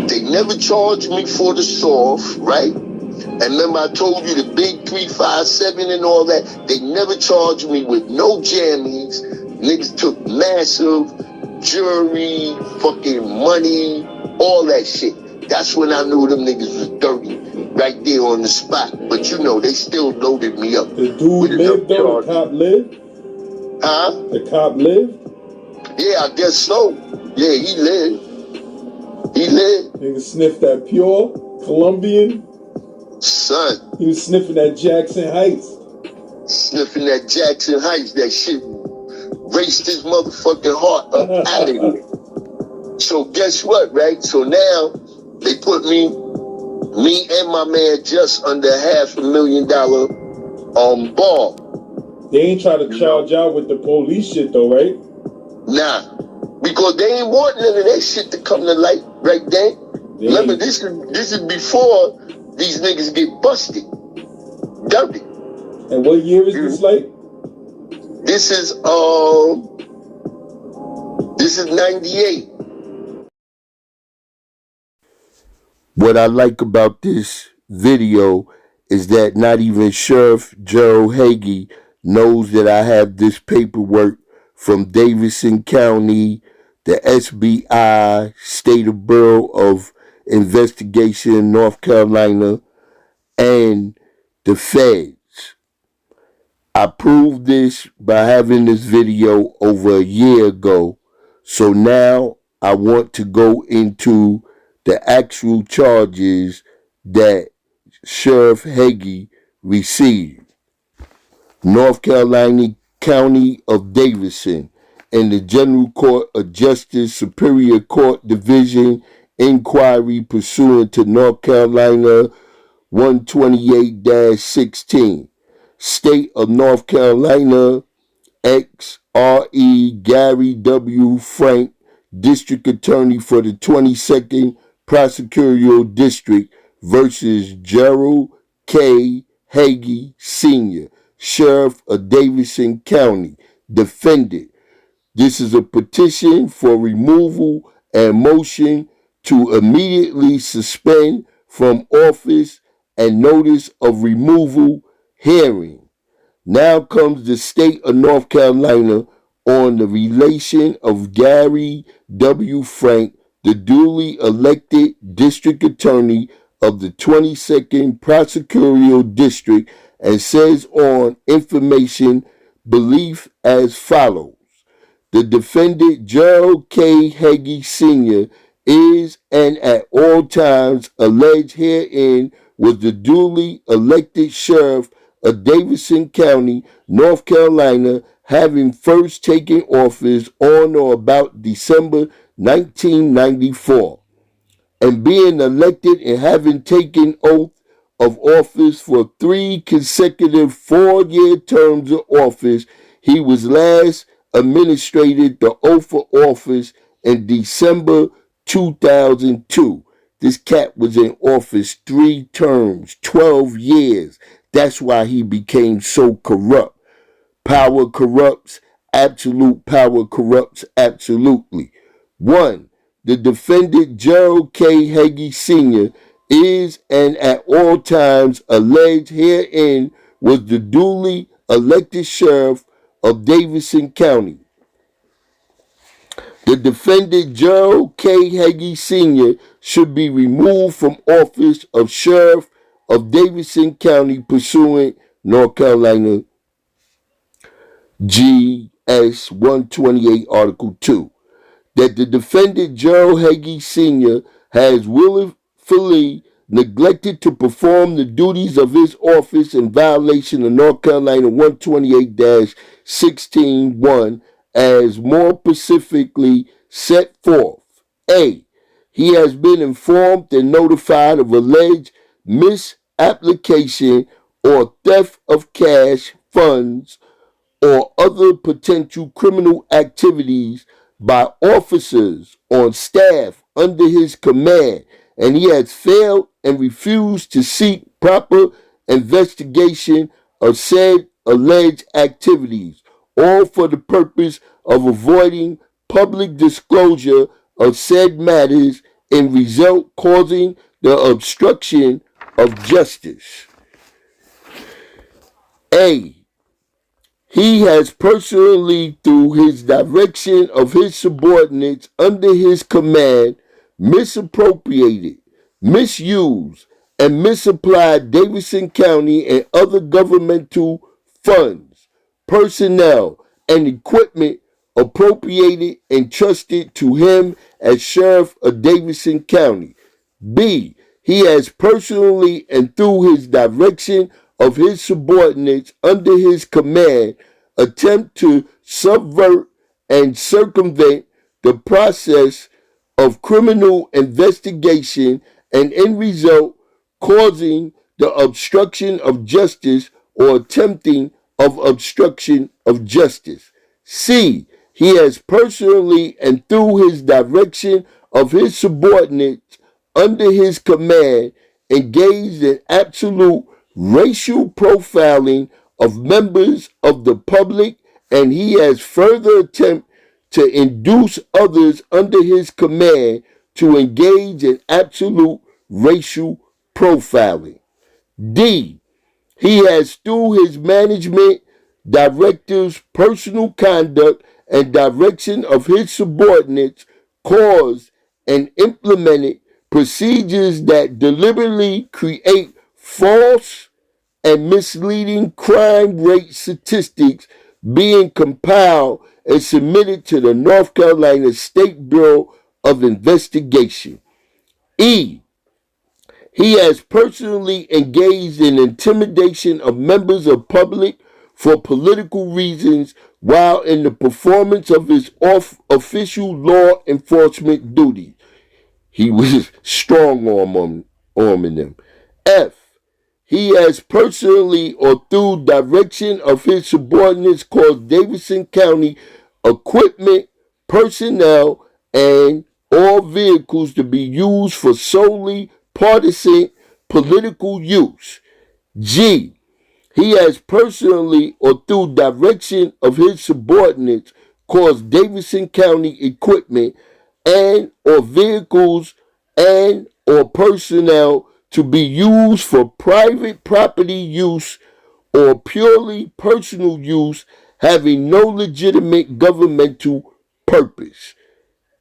They never charged me for the soft, right? And remember I told you the big 357 and all that? They never charged me with no jammies. Niggas took massive jury, fucking money, all that shit. That's when I knew them niggas was dirty. Right there on the spot. But you know, they still loaded me up. The dude lived though? The cop lived? Huh? The cop lived? Yeah, I guess so. Yeah, he lived. He lived. Nigga sniffed that pure Colombian. Son. He was sniffing that Jackson Heights. Sniffing that Jackson Heights. That shit raced his motherfucking heart up out of here. So guess what, right? So now they put me and my man just under $500,000 ball. They ain't try to charge out with the police shit though, right? Nah. Because they ain't want none of that shit to come to light right then. Remember, this is before these niggas get busted. Dirty. And what year is this like? This is 98. What I like about this video is that not even Sheriff Gerald Hege knows that I have this paperwork from Davidson County, the SBI, State Bureau of Investigation in North Carolina, and the feds. I proved this by having this video over a year ago. So now I want to go into the actual charges that Sheriff Hege received. North Carolina County of Davidson and the General Court of Justice Superior Court Division inquiry pursuant to North Carolina 128-16. State of North Carolina, XRE Gary W. Frank, District Attorney for the 22nd Prosecutorial District versus Gerald K. Hege Sr., Sheriff of Davidson County, defendant. This is a petition for removal and motion to immediately suspend from office and notice of removal hearing. Now comes the state of North Carolina on the relation of Gary W. Frank, the duly elected district attorney of the 22nd Prosecutorial District, and says on information belief as follows. The defendant, Gerald K. Hege Sr., is and at all times alleged herein was the duly elected sheriff of Davidson County, North Carolina, having first taken office on or about December 1994, and being elected and having taken oath of office for 3 consecutive 4-year terms of office. He was last administered the oath of office in December 2002. This cat was in office 3 terms, 12 years. That's why he became so corrupt. Power corrupts, absolute power corrupts absolutely. 1. The defendant, Gerald K. Hege Sr., is and at all times alleged herein was the duly elected sheriff of Davidson County. The defendant, Gerald K. Hege Sr., should be removed from office of sheriff of Davidson County pursuant North Carolina GS 128 Article 2. That the defendant, Gerald Hege Sr., has willfully neglected to perform the duties of his office in violation of North Carolina 128-16(1) as more specifically set forth. A. He has been informed and notified of alleged misapplication or theft of cash, funds, or other potential criminal activities by officers on staff under his command, and he has failed and refused to seek proper investigation of said alleged activities, all for the purpose of avoiding public disclosure of said matters and result causing the obstruction of justice. A. He has personally, through his direction of his subordinates under his command, misappropriated, misused, and misapplied Davidson County and other governmental funds, personnel, and equipment appropriated and trusted to him as sheriff of Davidson County. B. He has personally and through his direction of his subordinates under his command attempt to subvert and circumvent the process of criminal investigation and in result causing the obstruction of justice or attempting of obstruction of justice. C. He has personally and through his direction of his subordinates under his command engaged in absolute racial profiling of members of the public, and he has further attempted to induce others under his command to engage in absolute racial profiling. D. He has, through his management, directors' personal conduct, and direction of his subordinates, caused and implemented procedures that deliberately create false and misleading crime rate statistics being compiled and submitted to the North Carolina State Bureau of Investigation. E. He has personally engaged in intimidation of members of public for political reasons while in the performance of his official law enforcement duties. He was strong arming them. F. he has personally or through direction of his subordinates caused Davidson County equipment, personnel, and all vehicles to be used for solely partisan political use. G. He has personally or through direction of his subordinates caused Davidson County equipment and or vehicles and or personnel to be used for private property use or purely personal use having no legitimate governmental purpose.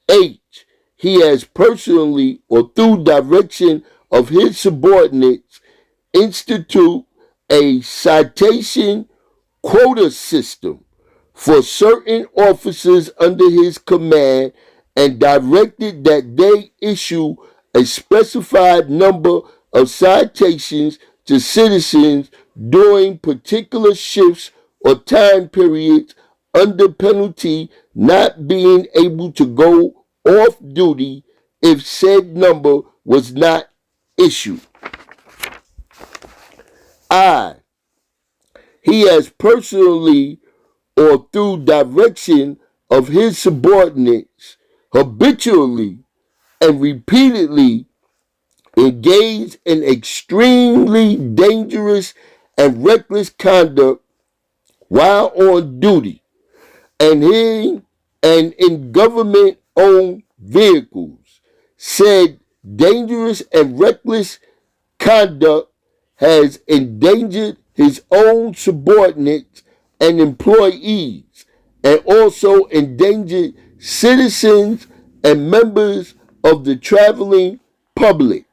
H. He has personally or through direction of his subordinates institute a citation quota system for certain officers under his command and directed that they issue a specified number of citations to citizens during particular shifts or time periods under penalty not being able to go off duty if said number was not issued. I. He has personally or through direction of his subordinates habitually and repeatedly engaged in extremely dangerous and reckless conduct while on duty and in government-owned vehicles. Said dangerous and reckless conduct has endangered his own subordinates and employees, and also endangered citizens and members of the traveling public.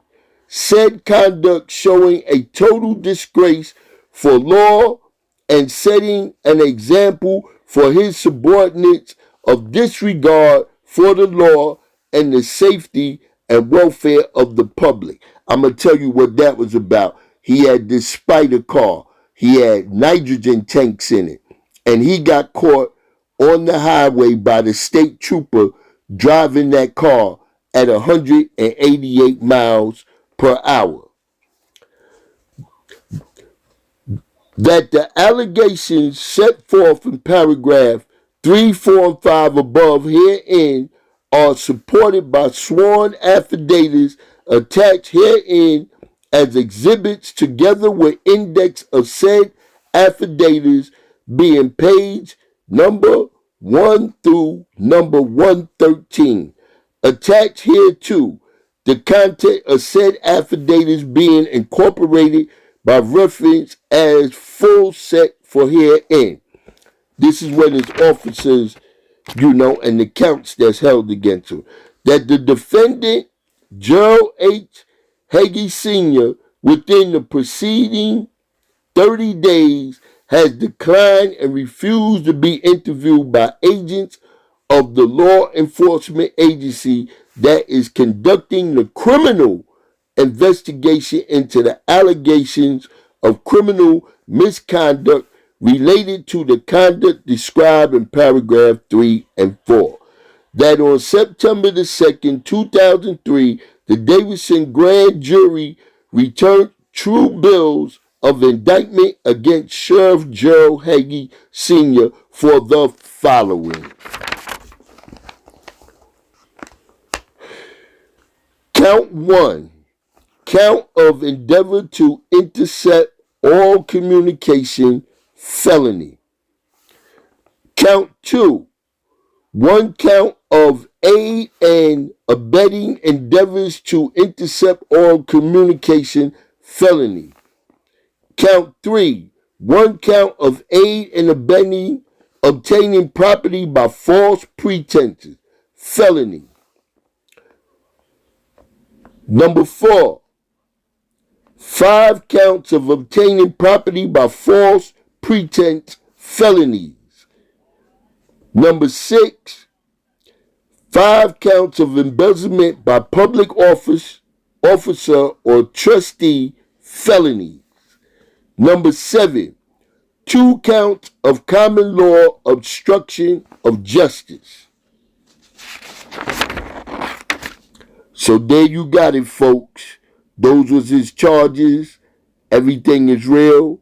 Said conduct showing a total disgrace for law and setting an example for his subordinates of disregard for the law and the safety and welfare of the public. I'm going to tell you what that was about. He had this spider car. He had nitrogen tanks in it. And he got caught on the highway by the state trooper driving that car at 188 miles per hour. That the allegations set forth in paragraph 3, 4, and 5 above herein are supported by sworn affidavits attached herein as exhibits together with index of said affidavits being page number 1 through number 113. Attached hereto, the content of said affidavits being incorporated by reference as full set for herein. This is what his officers, and the counts that's held against him. That the defendant, Gerald H. Hege Sr., within the preceding 30 days, has declined and refused to be interviewed by agents of the law enforcement agency that is conducting the criminal investigation into the allegations of criminal misconduct related to the conduct described in paragraph 3 and 4. That on September the 2nd, 2003, the Davidson grand jury returned true bills of indictment against Sheriff Gerald Hege Sr. for the following. Count 1. Count of endeavor to intercept all communication, felony. Count 2. 1 count of aid and abetting endeavors to intercept all communication, felony. Count 3. 1 count of aid and abetting obtaining property by false pretenses, felony. Number 4. 5 counts of obtaining property by false pretense, felonies. Number 6. 5 counts of embezzlement by public officer or trustee, felonies. Number 7. 2 counts of common law obstruction of justice. So there you got it, folks. Those was his charges Everything is real.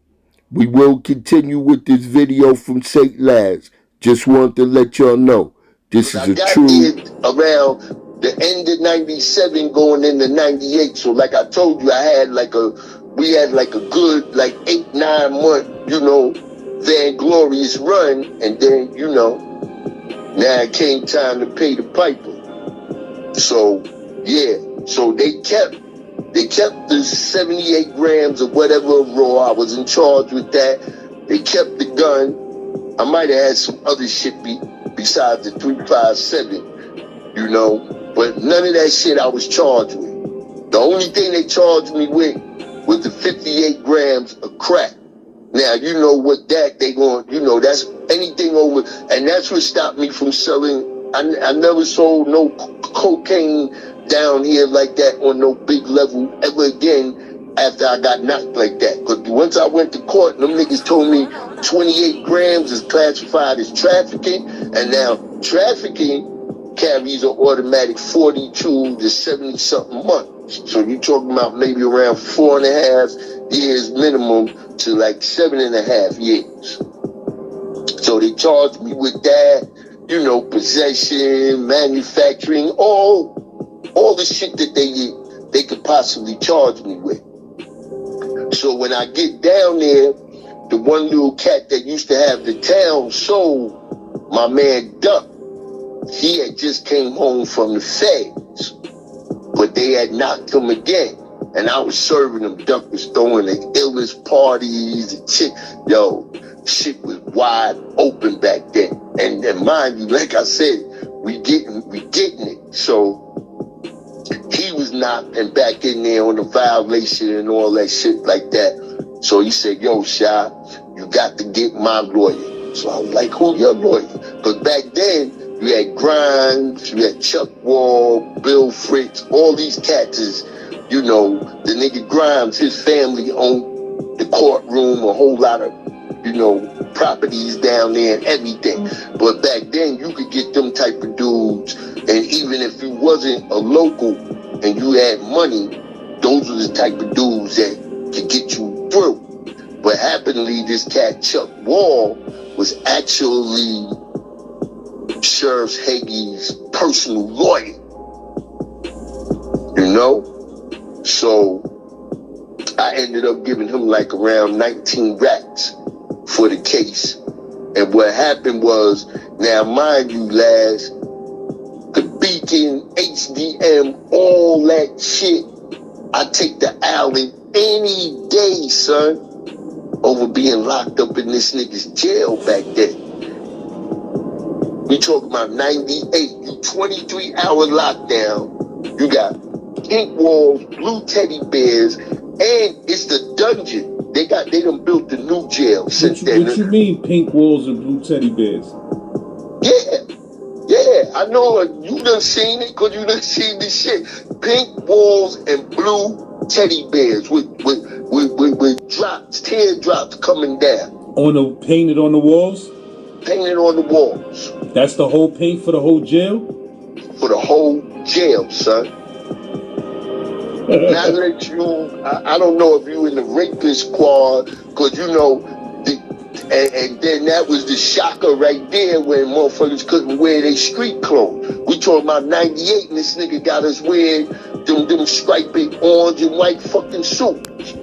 We will continue with this video from St. Laz. Just want to let y'all know this is a true. I got there around the end of 97 going into 98. So like I told you, we had like a good like 8-9 month, vainglorious run, and then, now it came time to pay the piper. So yeah, so they kept the 78 grams of whatever raw. I was in charge with that. They kept the gun. I might have had some other shit besides the 357, but none of that shit I was charged with. The only thing they charged me with was the 58 grams of crack. Now, you know what that they going, that's anything over, and that's what stopped me from selling. I never sold no cocaine down here like that on no big level ever again after I got knocked like that. Because once I went to court, them niggas told me 28 grams is classified as trafficking, and now trafficking carries an automatic 42 to 70-something months. So you're talking about maybe around 4.5 years minimum to like 7.5 years. So they charged me with that, possession, manufacturing, all the shit that they could possibly charge me with. So when I get down there, the one little cat that used to have the town sold, my man Duck, he had just came home from the feds, but they had knocked him again. And I was serving him. Duck was throwing the illest parties and shit. Yo, shit was wide open back then. And mind you, like I said, we getting it. So he was knocking back in there on the violation and all that shit like that. So he said, yo, Shy, you got to get my lawyer. So I was like, who your lawyer? Because back then, you had Grimes, you had Chuck Wall, Bill Fritz, all these cats is, the nigga Grimes, his family owned the courtroom, a whole lot of, properties down there and everything. But back then, you could get them type of dudes, and even if you wasn't a local and you had money, those were the type of dudes that could get you through. But happily, this cat, Chuck Wall, was actually Sheriff Hege's personal lawyer. So I ended up giving him like around 19 racks for the case. And what happened was, now mind you, Laz, the Beacon, HDM, all that shit, I take the Allen any day, son, over being locked up in this nigga's jail back then. We talking about 98, you 23-hour lockdown, you got pink walls, blue teddy bears, and it's the dungeon. They done built the new jail since then. What you mean, pink walls and blue teddy bears? Yeah, I know you done seen it because you done seen this shit. Pink walls and blue teddy bears with drops, teardrops coming down. Painted on the walls? Painted on the walls. That's the whole paint for the whole jail? For the whole jail, son. Not let you, I don't know if you in the rapist squad, because and then that was the shocker right there when motherfuckers couldn't wear their street clothes. We talking about 98 and this nigga got us wearing them striped orange and white fucking suits.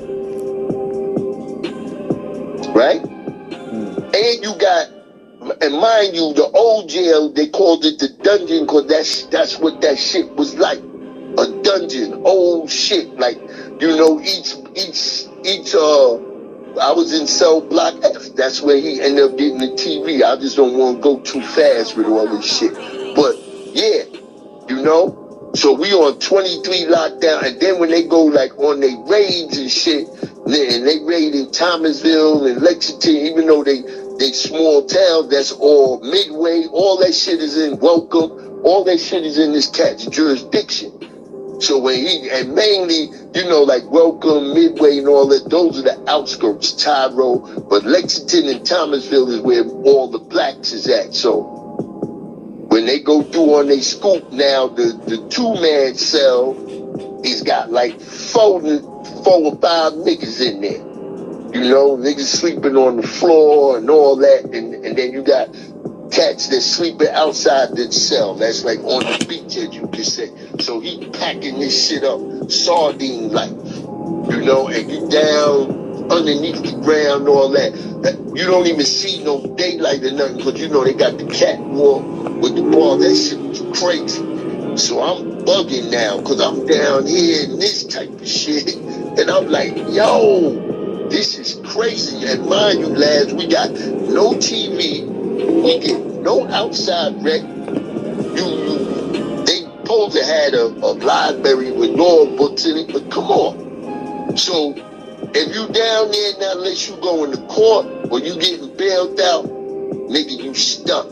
Right? And you got, and mind you, the old jail, they called it the dungeon because that's what that shit was like. A dungeon, old shit, like, each I was in cell block F. That's where he ended up getting the TV. I just don't want to go too fast with all this shit. But yeah, so we on 23 lockdown, and then when they go like on their raids and shit, and they raid in Thomasville and Lexington, even though they small towns, that's all Midway, all that shit is in Welcome, all that shit is in this cat's jurisdiction. So when and mainly, like Welcome, Midway and all that, those are the outskirts, Tyro, but Lexington and Thomasville is where all the blacks is at. So when they go through on their scoop now, the 2-man cell, he's got like 4 4 or 5 niggas in there. You know, niggas sleeping on the floor and all that, and then you got cats that's sleeping outside the cell. That's like on the beach, as you just said. So he packing this shit up, sardine-like, you know, and you down underneath the ground, all that. You don't even see no daylight or nothing, because you know they got the catwalk with the ball. That shit was crazy. So I'm bugging now, because I'm down here in this type of shit, and I'm like, yo, this is crazy. And mind you, lads, we got no TV, we get no outside rec. They supposed to had a library with law books in it, but come on. So if you down there now, unless you go into court or you getting bailed out, nigga, you stuck.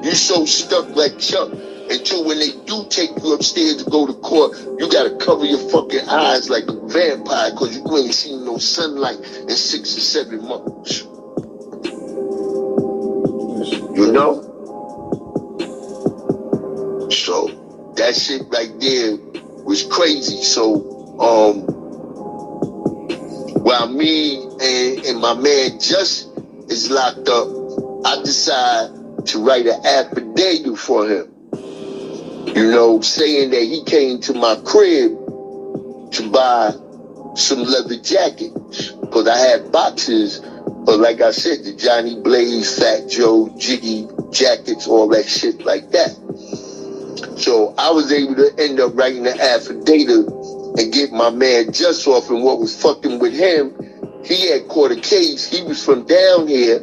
You so stuck like Chuck. Until when they do take you upstairs to go to court, you gotta cover your fucking eyes like a vampire, because you ain't seen no sunlight in 6 or 7 months. You know? So that shit right there was crazy. So while me and my man Just is locked up, I decide to write an affidavit for him. You know, saying that he came to my crib to buy some leather jackets. Because I had boxes of, like I said, the Johnny Blaze, Fat Joe, Jiggy jackets, all that shit like that. So I was able to end up writing the affidavit and get my man Just off. And what was fucking with him, he had caught a case. He was from down here,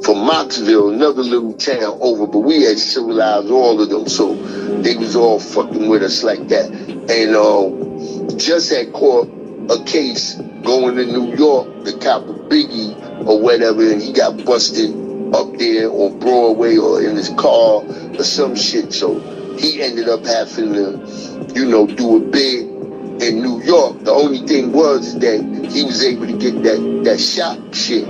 from Moxville, another little town over, but we had civilized all of them, so they was all fucking with us like that. And Just had caught a case going to New York, the cop of Biggie or whatever, and he got busted up there on Broadway or in his car or some shit. So he ended up having to, you know, do a bid in New York. The only thing was that he was able to get that shop shit.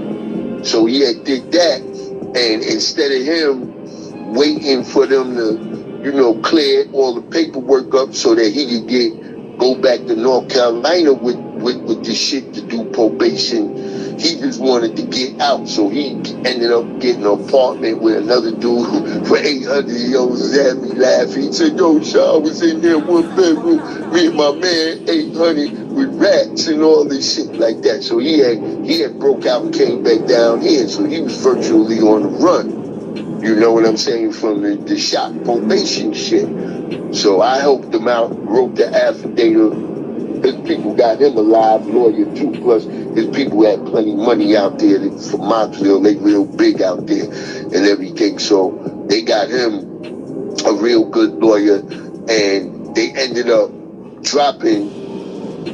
So he had did that, and instead of him waiting for them to, you know, clear all the paperwork up so that he could go back to North Carolina with the shit to do probation, he just wanted to get out. So he ended up getting an apartment with another dude for $800. Yo, was at me laughing. He said, yo, Shaw was in there 1 bedroom, me and my man, $800 with rats and all this shit like that. So he had broke out and came back down here. So he was virtually on the run. You know what I'm saying? From the shop probation shit. So I helped him out, wrote the affidavit. His people got him a live lawyer too. Plus, his people had plenty of money out there from Moxville. They real big out there and everything. So they got him a real good lawyer, and they ended up dropping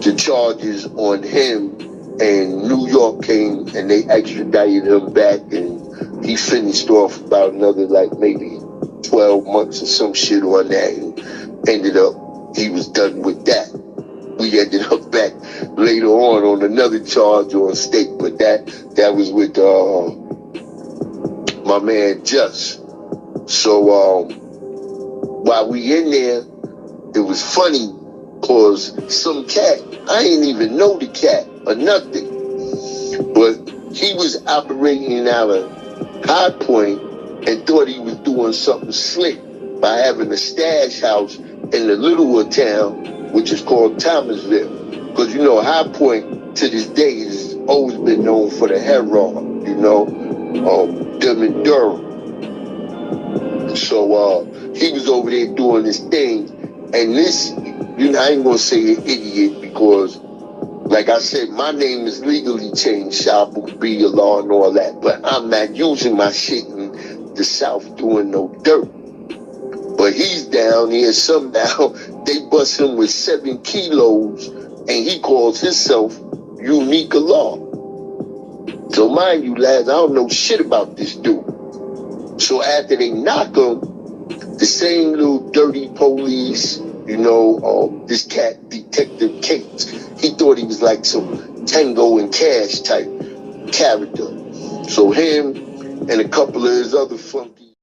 the charges on him. And New York came and they extradited him back, and he finished off about another like maybe 12 months or some shit on that, and ended up he was done with that. We ended up back later on another charge on state, but that was with my man Just. So while we in there, it was funny cause some cat, I ain't even know the cat or nothing, but he was operating out of High Point and thought he was doing something slick by having a stash house in the littler town, which is called Thomasville. Because, you know, High Point to this day has always been known for the heroin, you know, them and Durham. So he was over there doing this thing, and this, you know, I ain't gonna say an idiot because, like I said, my name is legally changed, Shabu B, law and all that, but I'm not using my shit in the South doing no dirt. But he's down here somehow. They bust him with 7 kilos, and he calls himself Unique Law. So mind you, lads, I don't know shit about this dude. So after they knock him, the same little dirty police, you know, this cat, Detective Cates, he thought he was like some Tango and Cash type character. So him and a couple of his other funky.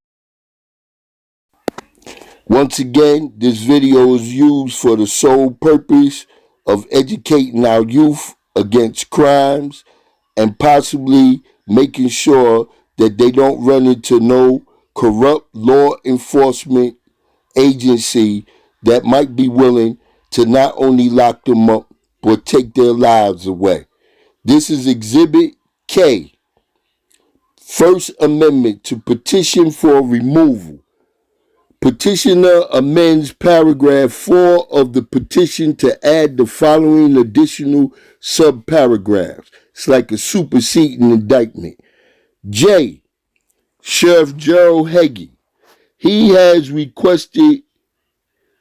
Once again, this video is used for the sole purpose of educating our youth against crimes and possibly making sure that they don't run into no corrupt law enforcement agency that might be willing to not only lock them up but take their lives away. This is Exhibit K, First Amendment to petition for removal. Petitioner amends paragraph 4 of the petition to add the following additional subparagraphs. It's like a superseding indictment. J. Sheriff Gerald Hege. He has requested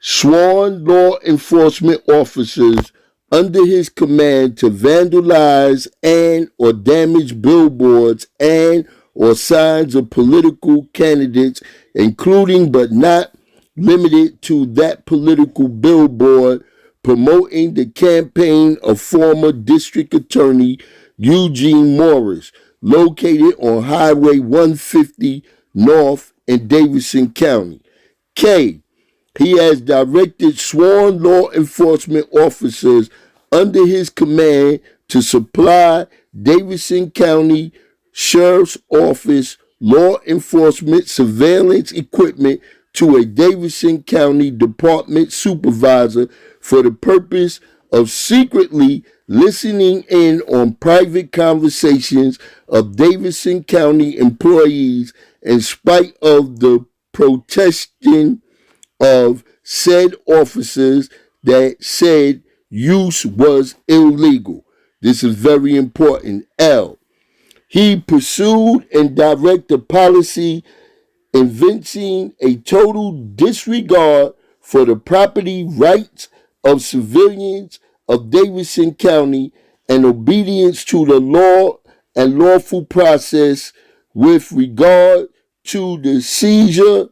sworn law enforcement officers under his command to vandalize and or damage billboards and or signs of political candidates, including but not limited to that political billboard promoting the campaign of former District Attorney Eugene Morris, located on Highway 150 North in Davidson County. K. He has directed sworn law enforcement officers under his command to supply Davidson County Sheriff's Office law enforcement surveillance equipment to a Davidson County Department supervisor for the purpose of secretly listening in on private conversations of Davidson County employees in spite of the protesting of said officers that said use was illegal. This is very important. L. He pursued and directed a policy evincing a total disregard for the property rights of civilians of Davidson County and obedience to the law and lawful process with regard to the seizure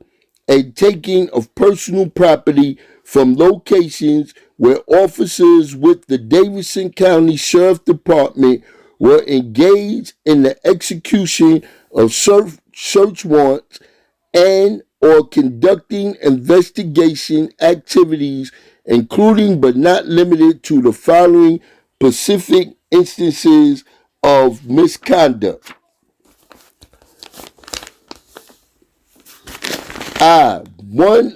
and taking of personal property from locations where officers with the Davidson County Sheriff Department were engaged in the execution of search warrants and or conducting investigation activities, including but not limited to the following specific instances of misconduct. I. 1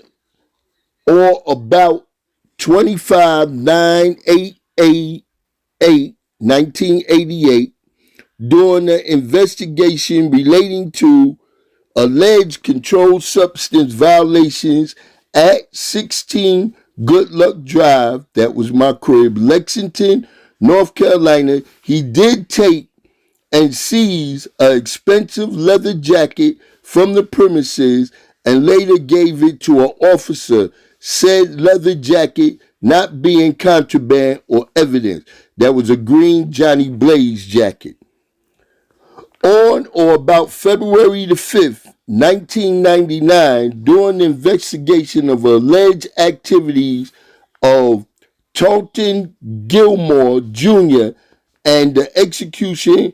or about 25/9/1988, during the investigation relating to alleged controlled substance violations at 16 Good Luck Drive, that was my crib, Lexington, North Carolina, he did take and seize an expensive leather jacket from the premises and later gave it to an officer, said leather jacket not being contraband or evidence. That was a green Johnny Blaze jacket. On or about February the 5th, 1999, during the investigation of alleged activities of Tarleton Gilmore Jr. and the execution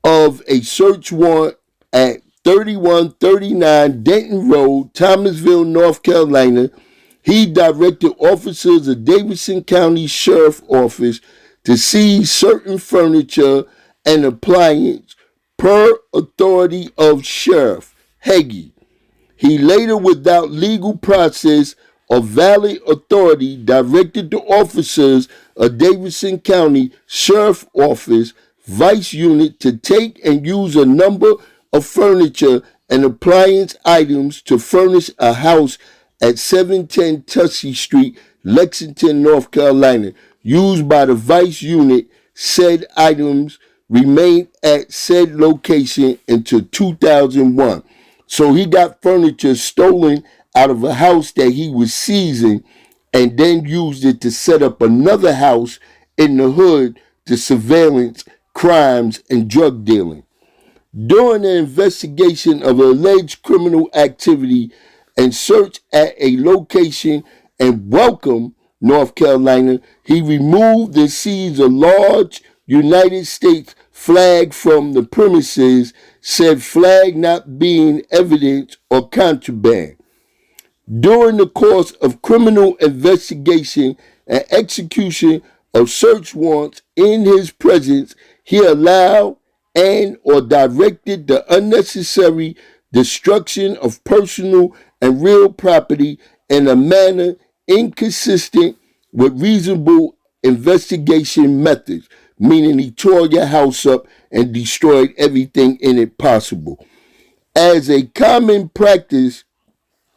of a search warrant at 3139 Denton Road, Thomasville, North Carolina, he directed officers of Davidson County Sheriff's Office to seize certain furniture and appliances per authority of Sheriff Hege. He later, without legal process or valid authority, directed the officers of Davidson County Sheriff's Office Vice Unit to take and use a number of furniture and appliance items to furnish a house at 710 Tussey Street, Lexington, North Carolina, used by the Vice Unit. Said items remained at said location until 2001. So he got furniture stolen out of a house that he was seizing and then used it to set up another house in the hood to surveillance crimes and drug dealing. During the investigation of alleged criminal activity and search at a location in Welcome, North Carolina, he removed and seized a large United States flag from the premises, said flag not being evidence or contraband. During the course of criminal investigation and execution of search warrants in his presence, he allowed and or directed the unnecessary destruction of personal and real property in a manner inconsistent with reasonable investigation methods, meaning he tore your house up and destroyed everything in it possible. As a common practice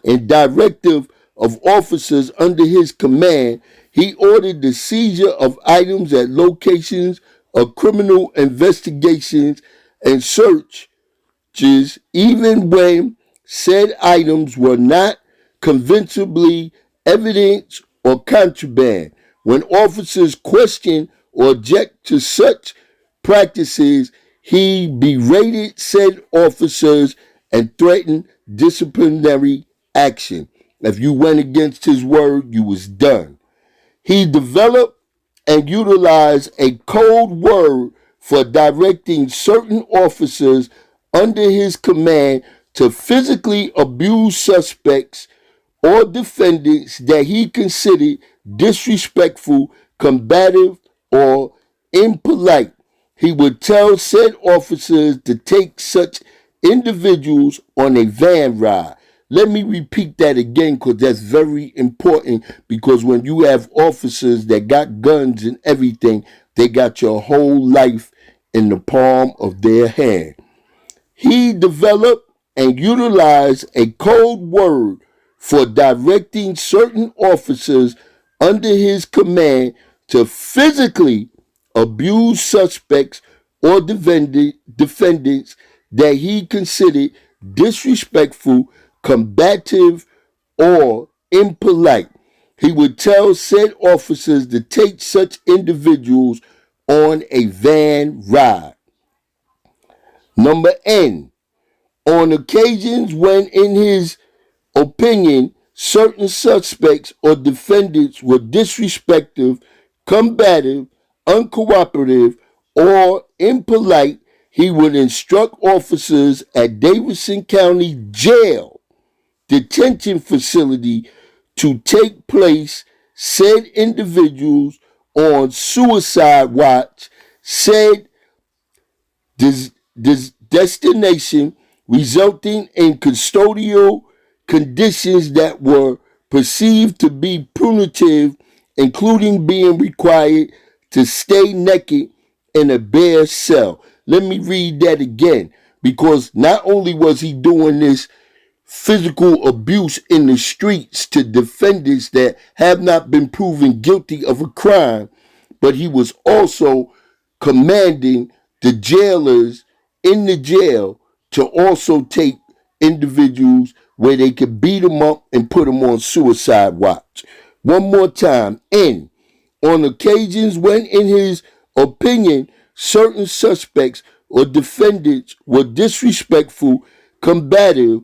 and directive of officers under his command, he ordered the seizure of items at locations of criminal investigations and searches, even when said items were not convincingly evidence or contraband. When officers question or object to such practices, he berated said officers and threatened disciplinary action. If you went against his word, you was done. He developed and utilized a code word for directing certain officers under his command to physically abuse suspects or defendants that he considered disrespectful, combative, or impolite. He would tell said officers to take such individuals on a van ride. Let me repeat that again because that's very important, because when you have officers that got guns and everything, they got your whole life in the palm of their hand. He developed and utilized a code word for directing certain officers under his command to physically abuse suspects or defendants that he considered disrespectful, combative, or impolite. He would tell said officers to take such individuals on a van ride. Number N. On occasions when, in his opinion, certain suspects or defendants were disrespectful, combative, uncooperative, or impolite, he would instruct officers at Davidson County Jail detention facility to take place said individuals on suicide watch, said destination, resulting in custodial conditions that were perceived to be punitive, including being required to stay naked in a bare cell. Let me read that again, because not only was he doing this physical abuse in the streets to defendants that have not been proven guilty of a crime, but he was also commanding the jailers in the jail to also take individuals where they could beat them up and put them on suicide watch. One more time. N. On occasions when, in his opinion, certain suspects or defendants were disrespectful, combative,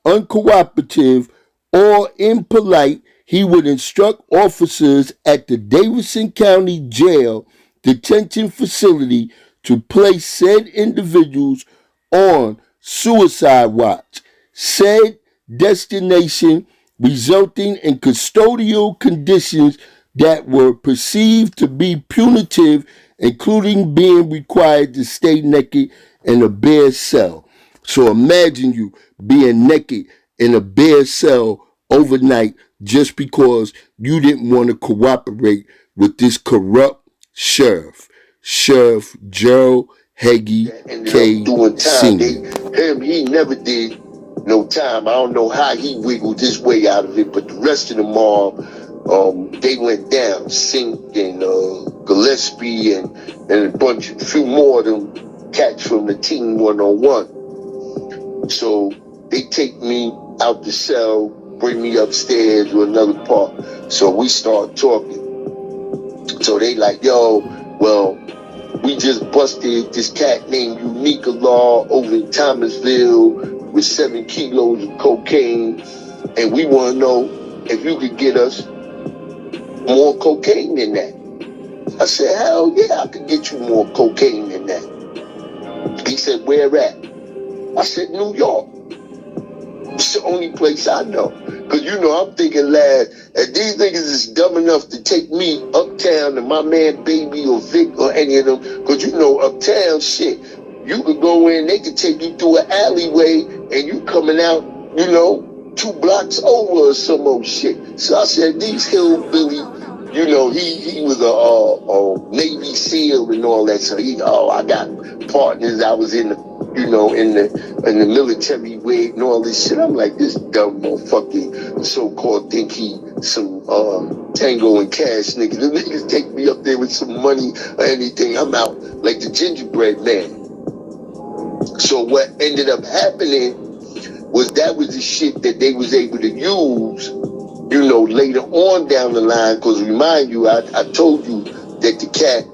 uncooperative, or impolite, he would instruct officers at the Davidson County Jail detention facility to place said individuals on suicide watch, said destination, resulting in custodial conditions that were perceived to be punitive, including being required to stay naked in a bare cell. So imagine you being naked in a bare cell overnight just because you didn't want to cooperate with this corrupt sheriff. Sheriff Gerald Hege K. Sr. He never did no time. I don't know how he wiggled his way out of it, but the rest of the mob, they went down. Sink and Gillespie and a few more of them cats from the Team-101. So they take me out the cell, bring me upstairs to another part. So we start talking. So they like, yo, well, we just busted this cat named Unica Law over in Thomasville with 7 kilos of cocaine, and we want to know if you could get us more cocaine than that. I said, hell yeah, I could get you more cocaine than that. He said, where at? I said, New York. the only place I know. Because, you know, I'm thinking, lad, if these niggas is dumb enough to take me uptown to my man Baby or Vic or any of them, because, you know, uptown shit, you could go in, they could take you through an alleyway, and you coming out, you know, 2 blocks over or some old shit. So I said, these hillbilly, you know, he was a Navy SEAL and all that. So I got partners. I was in the, you know, in the military way and all this shit. I'm like, this dumb motherfucking so-called think he some Tango and Cash nigga. The niggas take me up there with some money or anything. I'm out like the gingerbread man. So what ended up happening was that was the shit that they was able to use, you know, later on down the line. Because remind you, I told you that the cat,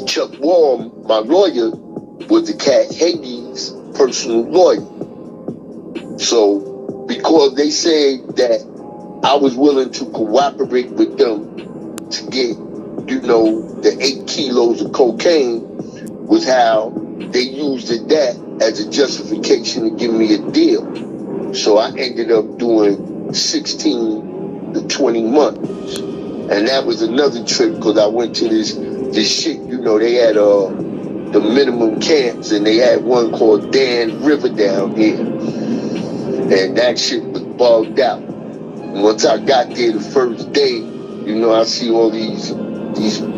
Chuck Warm, my lawyer, was the cat Hege's personal lawyer. So because they said that I was willing to cooperate with them to get, you know, the 8 kilos of cocaine, was how they used that as a justification to give me a deal. So I ended up doing 16 to 20 months. And that was another trip because I went to this shit, you know, they had the minimum camps, and they had one called Dan River down here. And that shit was bugged out. And once I got there the first day, you know, I see all these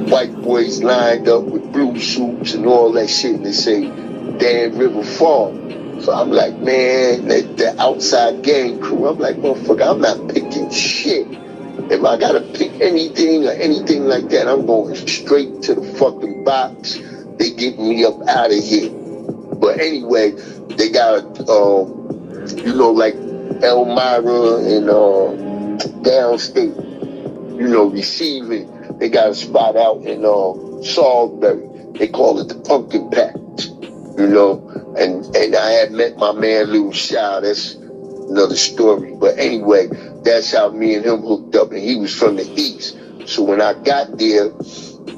white boys lined up with blue suits and all that shit, and they say Dan River Farm. So I'm like, man, the outside gang crew, I'm like, motherfucker, I'm not picking shit. If I gotta pick anything or anything like that, I'm going straight to the fucking box. They getting me up out of here. But anyway, they got, you know, like Elmira and downstate, you know, receiving. They got a spot out in Salisbury. They call it the Pumpkin Patch, you know. And I had met my man Lil Shy. That's another story. But anyway, that's how me and him hooked up. And he was from the East. So when I got there,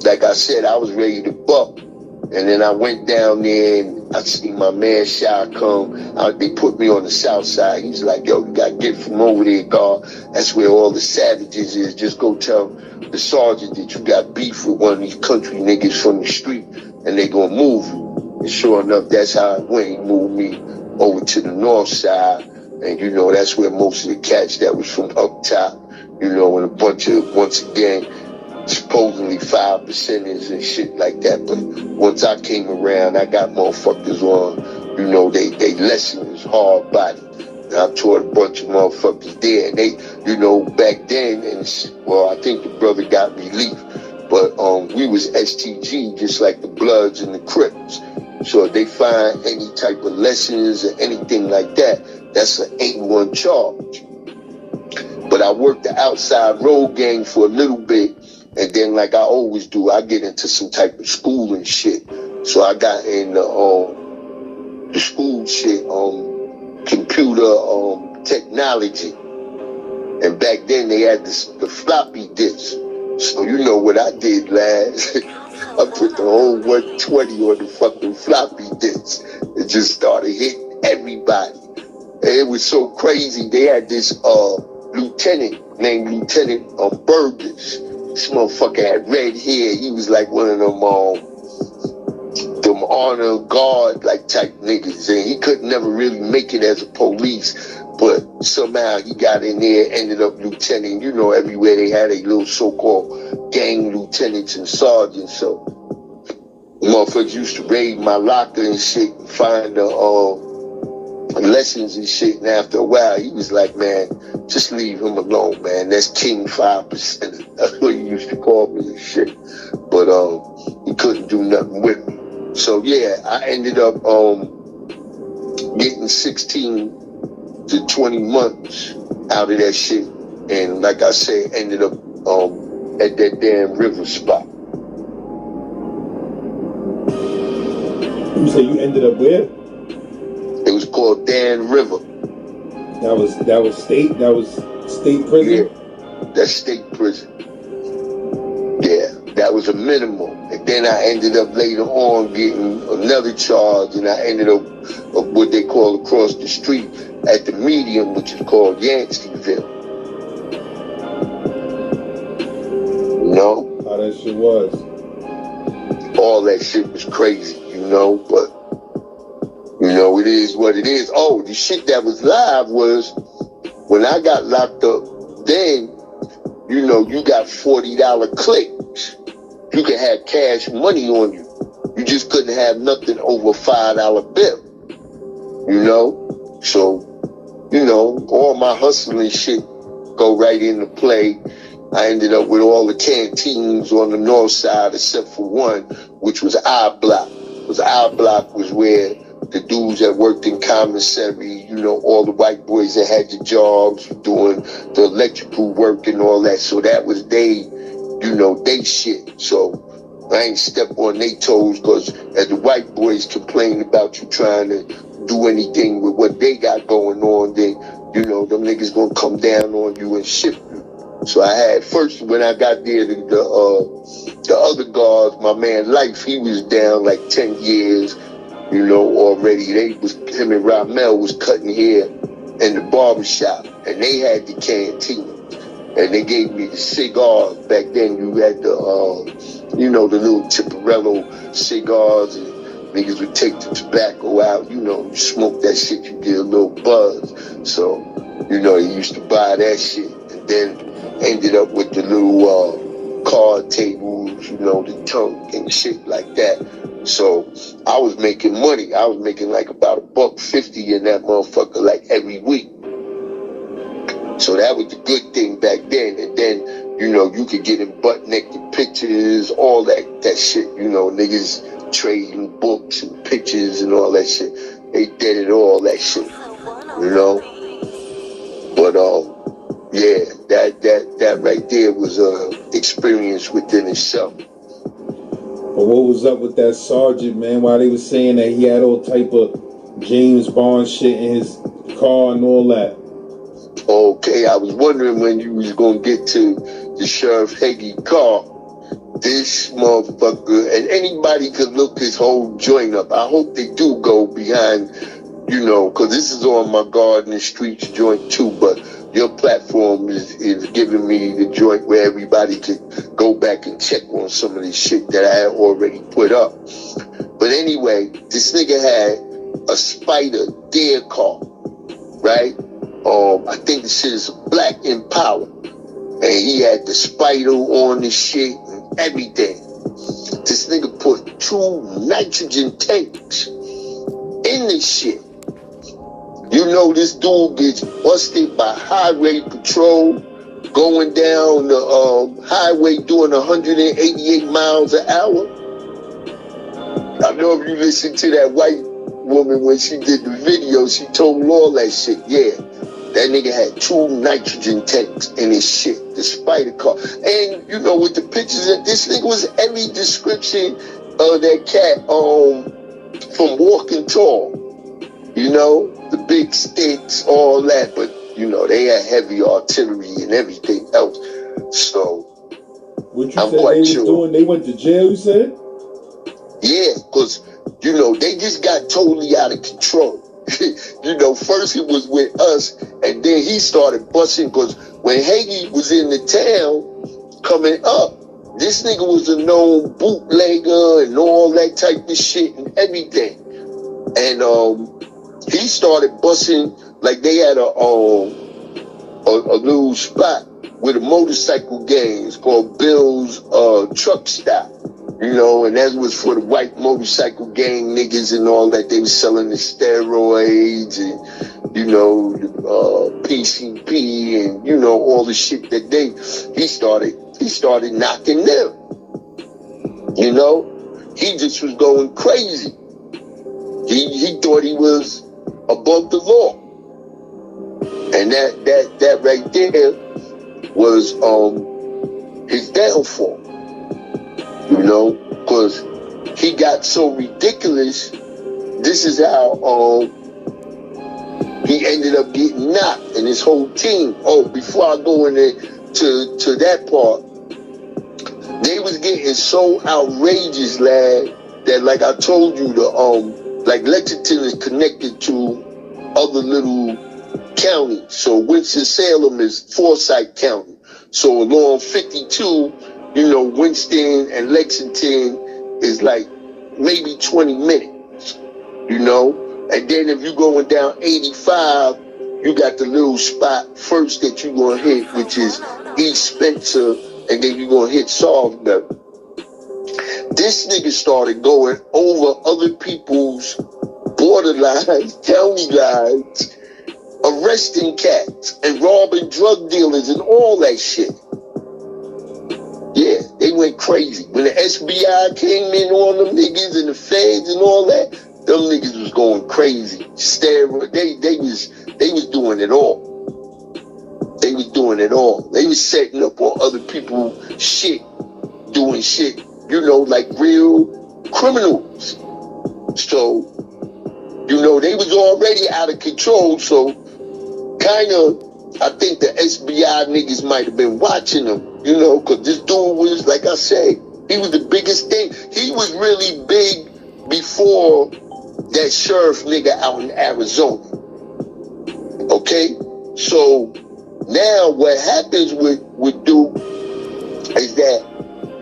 like I said, I was ready to buck. And then I went down there and I seen my man Shy come. They put me on the south side. He's like, yo, you got to get from over there, God. That's where all the savages is. Just go tell the sergeant that you got beef with one of these country niggas from the street and they gonna move you. And sure enough, that's how it went. He moved me over to the north side. And, you know, that's where most of the cats that was from up top, you know, and a bunch of, once again, supposedly 5%ers and shit like that. But once I came around, I got motherfuckers on, you know, they lessons hard body. And I taught a bunch of motherfuckers there. And they, you know, back then, and well, I think the brother got relief, but we was STG, just like the Bloods and the Crips. So if they find any type of lessons or anything like that, that's an 8-1 charge. But I worked the outside road gang for a little bit. And then, like I always do, I get into some type of school and shit. So I got in the school shit, computer technology. And back then they had the floppy disk. So you know what I did, lads? I put the whole 120 on the fucking floppy disk. It just started hitting everybody. And it was so crazy. They had this lieutenant named Lieutenant Burgess. This motherfucker had red hair. He was like one of them honor guard like type niggas, and he could never really make it as a police, but somehow he got in there, ended up lieutenant. You know, everywhere they had a little so-called gang lieutenants and sergeants. So motherfuckers used to raid my locker and shit and find the lessons and shit. And after a while, he was like, man, just leave him alone, man. That's King 5%. That's what he used to call me and shit. But he couldn't do nothing with me. So yeah, I ended up getting 16 to 20 months out of that shit. And like I said, ended up at that damn river spot. You say you ended up where? It was called Dan River. That was state prison? Yeah, that's state prison. Yeah, that was a minimum. And then I ended up later on getting another charge, and I ended up what they call across the street at the Medium, which is called Yanceyville. You know? How that shit was. All that shit was crazy, you know, but, you know, it is what it is. Oh, the shit that was live was, when I got locked up, then, you know, you got $40 clicks. You could have cash money on you. You just couldn't have nothing over a $5 bill, you know? So, you know, all my hustling shit go right into play. I ended up with all the canteens on the north side except for one, which was I Block. Because I Block was where the dudes that worked in commissary, you know, all the white boys that had the jobs doing the electrical work and all that. So that was they shit. So I ain't step on their toes, because as the white boys complain about you trying to do anything with what they got going on, then, you know, them niggas gonna come down on you and ship you. So I had, first when I got there, the other guards, my man Life, he was down like 10 years, you know, already. Him and Ramel was cutting hair in the barbershop, and they had the canteen. And they gave me the cigars. Back then you had the, you know, the little Tipperello cigars, and niggas would take the tobacco out, you know, you smoke that shit, you get a little buzz. So, you know, you used to buy that shit, and then ended up with the little card tables, you know, the tunk and shit like that. So I was making money. I was making like about $1.50 in that motherfucker like every week. So that was the good thing back then. And then, you know, you could get in butt naked pictures, all that shit, you know, niggas trading books and pictures and all that shit. They did it all, that shit, you know. But yeah, that right there was a experience within itself. But what was up with that sergeant, man? Why they was saying that he had all type of James Bond shit in his car and all that? Okay, I was wondering when you was gonna get to the Sheriff Hege car. This motherfucker, and anybody could look his whole joint up. I hope they do go behind, you know, because this is on my Garden and Streets joint too, but your platform is giving me the joint where everybody could go back and check on some of the shit that I had already put up. But anyway, this nigga had a Spider Dare car, right? I think the shit is a black Impala. And he had the Spider on the shit and everything. This nigga put 2 nitrogen tanks in this shit. You know, this dude gets busted by highway patrol going down the highway doing 188 miles an hour. I know if you listen to that white woman when she did the video, she told all that shit. Yeah, that nigga had 2 nitrogen tanks in his shit, the Spider car. And, you know, with the pictures, this nigga was every description of that cat from Walking Tall. You know, the big sticks, all that, but, you know, they had heavy artillery and everything else. So, what you I'm said quite they was sure. Doing, they went to jail, you said? Yeah, because, you know, they just got totally out of control. You know, first he was with us, and then he started busting, because when Hege was in the town coming up, this nigga was a known bootlegger and all that type of shit and everything. And, he started busting, like they had a little spot with a motorcycle gangs called Bill's Truck Stop, you know, and that was for the white motorcycle gang niggas and all that. They was selling the steroids and, you know, PCP and, you know, all the shit that he started knocking them, you know. He just was going crazy. He thought he was above the law, and that right there was his downfall, you know, because he got so ridiculous. This is how he ended up getting knocked, and his whole team. Oh, before I go into to that part, they was getting so outrageous, lad, that like I told you, like Lexington is connected to other little counties. So Winston-Salem is Forsyth County. So along 52, Winston and Lexington is like maybe 20 minutes, And then if you're going down 85, you got the little spot first that you're going to hit, which is East Spencer, and then you're going to hit Salisbury. This nigga started going over other people's borderlines, county lines, arresting cats and robbing drug dealers and all that shit. Yeah, they went crazy. When the SBI came in on them niggas and the feds and all that, them niggas was going crazy. Steroids, they was doing it all. They was doing it all. They was setting up on other people's shit, doing shit, like real criminals. So, they was already out of control, so kind of, I think the SBI niggas might have been watching them, because this dude was, like I said, he was the biggest thing. He was really big before that sheriff nigga out in Arizona. Okay? So, now what happens with Duke is that,